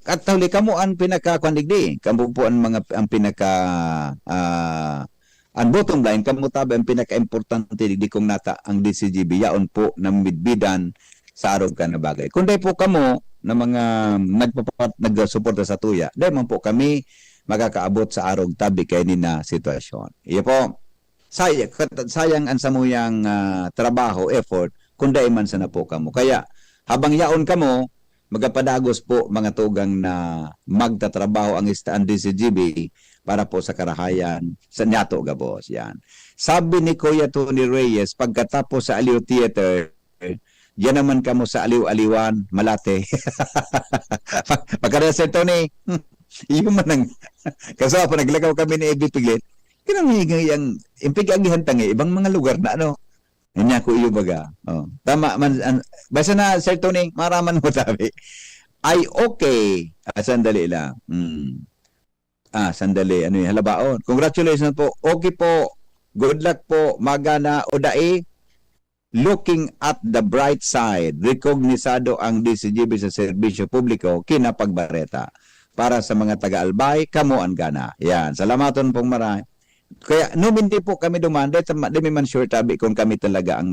at huli kamo ang pinaka-kandigdi. Kamo po ang pinaka ang bottom line, kamo tabi ang pinaka-importante di kong nata ang DCGB yaon po ng midbidan sa araw ka na bagay. Kundi po kamo na mga nagsuporta sa tuya, dahil man po kami magkakaabot sa araw tabi kay ni na sitwasyon. Iyo po, sayang ang samuyang trabaho, effort, kung dahil man sana po kamo. Kaya, habang yaon kamo, magapadagos po mga tugang na magtatrabaho ang DCGB para po sa karahayan sa Nyato Gabos. Yan. Sabi ni Kuya Tony Reyes, pagkatapos sa Aliw Theater, yan naman kamo sa aliw-aliwan, Malate. Pagkara Sir Tony, iyo man ang kaso pa naglagaw kami ni Ebi Piglet. Kinang yang impigagihan tangi ibang mga lugar na ano. Nya ko iyo baga. Oh, tama man basta na Sir Tony, maraman mo tabi. Ay okay. Sandali lang. Sandali ano yung halabaon. Congratulations po. Okay po. Good luck po. Magana Odae. Looking at the bright side, rekognisado ang DCGB sa serbisyo publiko kinapagbareta para sa mga taga-albay, kamo ang gana. Yan, salamaton pong marami. Kaya nominee po kami duman, di man sure tabi kung kami talaga ang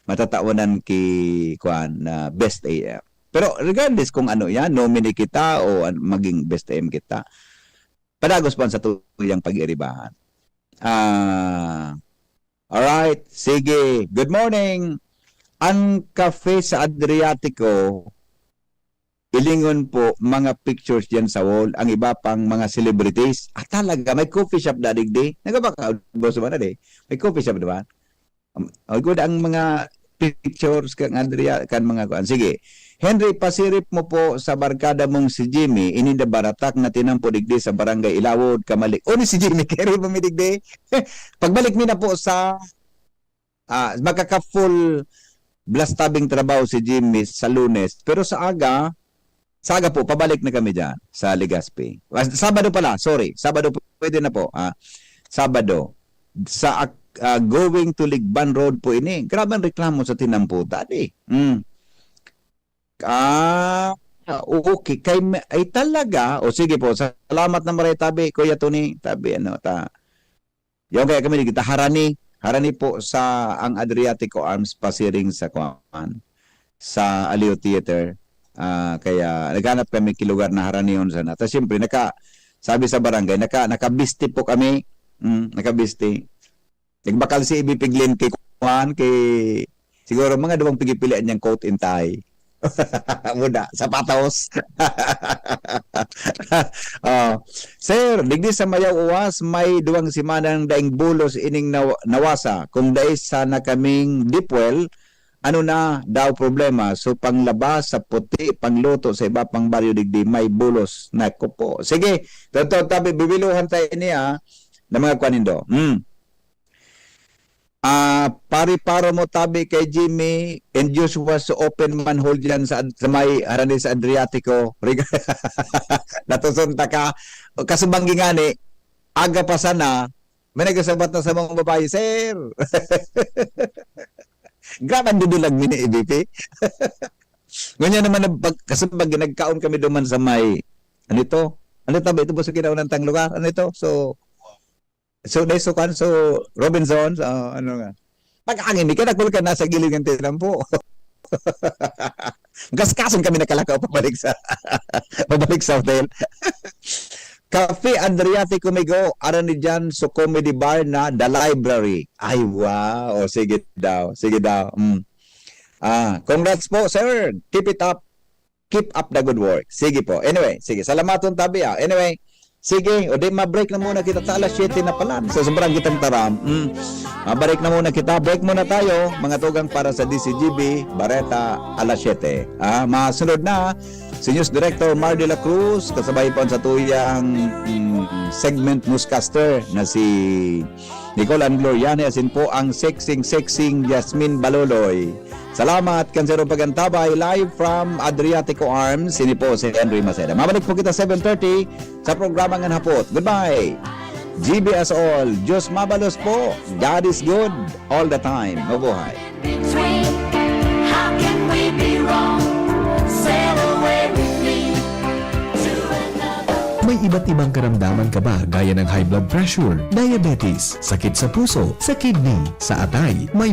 matatawanan kwan na best AM. Pero regardless kung ano yan, nominee kita o maging best AM kita, padagos pa sa tuyang pag-iiribahan. Alright, sige. Good morning. Ang cafe sa Adriatico, ilingon po mga pictures dyan sa wall. Ang iba pang mga celebrities. Talaga, may coffee shop na digdi. Nagabaka-boss ba na di? May coffee shop naman. Ang mga pictures kang Adria, kan mga kuan. Sige. Henry, pasirip mo po sa barkada mong si Jimmy, inida baratak na tinampo digdi sa barangay Ilawod, Kamalik. O ni si Jimmy, kaya ba mi digdi? Pagbalik mi na po sa magkaka-full blastabing trabaho si Jimmy sa Lunes. Pero sa aga po, pabalik na kami dyan sa Legazpi. Sabado pala, sorry. Sabado po pwede na po. Sabado. Sa going to Ligban Road po ini. Grabe ang reklamo sa tinamputan eh. Okay. Ay talaga. O sige po. Salamat na maray tabi. Kuya Tony. Tabi yung kaya kami kita harani po sa ang Adriatico Arms pasiring sa Kuan. Sa Aliw Theater. Kaya naghanap kami kilugar na harani yun sana. Tapos siyempre, sabi sa barangay, nakabisti po kami. Nakabisti. Nagbakal si Ibipiglin kay Kuan, siguro mga duwang pigipilian niyang coat and tie. Muna, sapatos. Sir, digdi sa Mayaw Uwas, may duwang simanang daing bulos ining nawasa. Kung dahil sana kaming dipwell, ano na daw problema? So panglabas sa puti, pangluto sa iba pang baryo digdi, may bulos. Nako po. Sige, tabi, bibiluhan tayo niya na mga kwanindo. Pari-paro mo tabi kay Jimmy and Joshua sa open manhole dyan sa may harani sa Adriatico. Natusunta ka. Kasubanggi nga ni, aga pa sana, may nagasabat na sa mga babae, sir. Grabe ang dudulag mini EBP. Ganyan naman, kasubang nagkaon kami duman sa may, ano ito ba? Ito ba sa kinaunang lugar? Ano ito? So Robinson, ano nga. Pag-angin, ka nakul ka nasa gilid ng tinampo. Gaskason kami nakalakaw pabalik sa hotel. Cafe Adriatico Migo, aran ni dyan sa comedy bar na The Library. Ay, wow. O, sige daw. Congrats po, sir. Keep it up. Keep up the good work. Sige po. Anyway, sige. Salamaton tabi Anyway, sige, o di ma-break na muna kita sa alas 7 na pala. So, sobrang kitang taram. Ma-break na muna kita. Break muna tayo, mga tugang para sa DCGB, Bareta, alas 7. Masunod na, si News Director Mar de la Cruz, kasabay po sa tuyang segment newscaster na si Nicole Ann Gloriane, asin po ang sexing Jasmine Baloloy. Salamat, Kansero Pagantabay, live from Adriatico Arms. Sini po si Henry Maceda. Mabalik po kita 7:30 sa programa ng hapot. Goodbye. GB as all. Diyos mabalos po. God is good all the time. Mabuhay. How can we be wrong? Sail away with me to another. May iba't ibang karamdaman ka ba gaya ng high blood pressure, diabetes, sakit sa puso, sa kidney, sa atay, may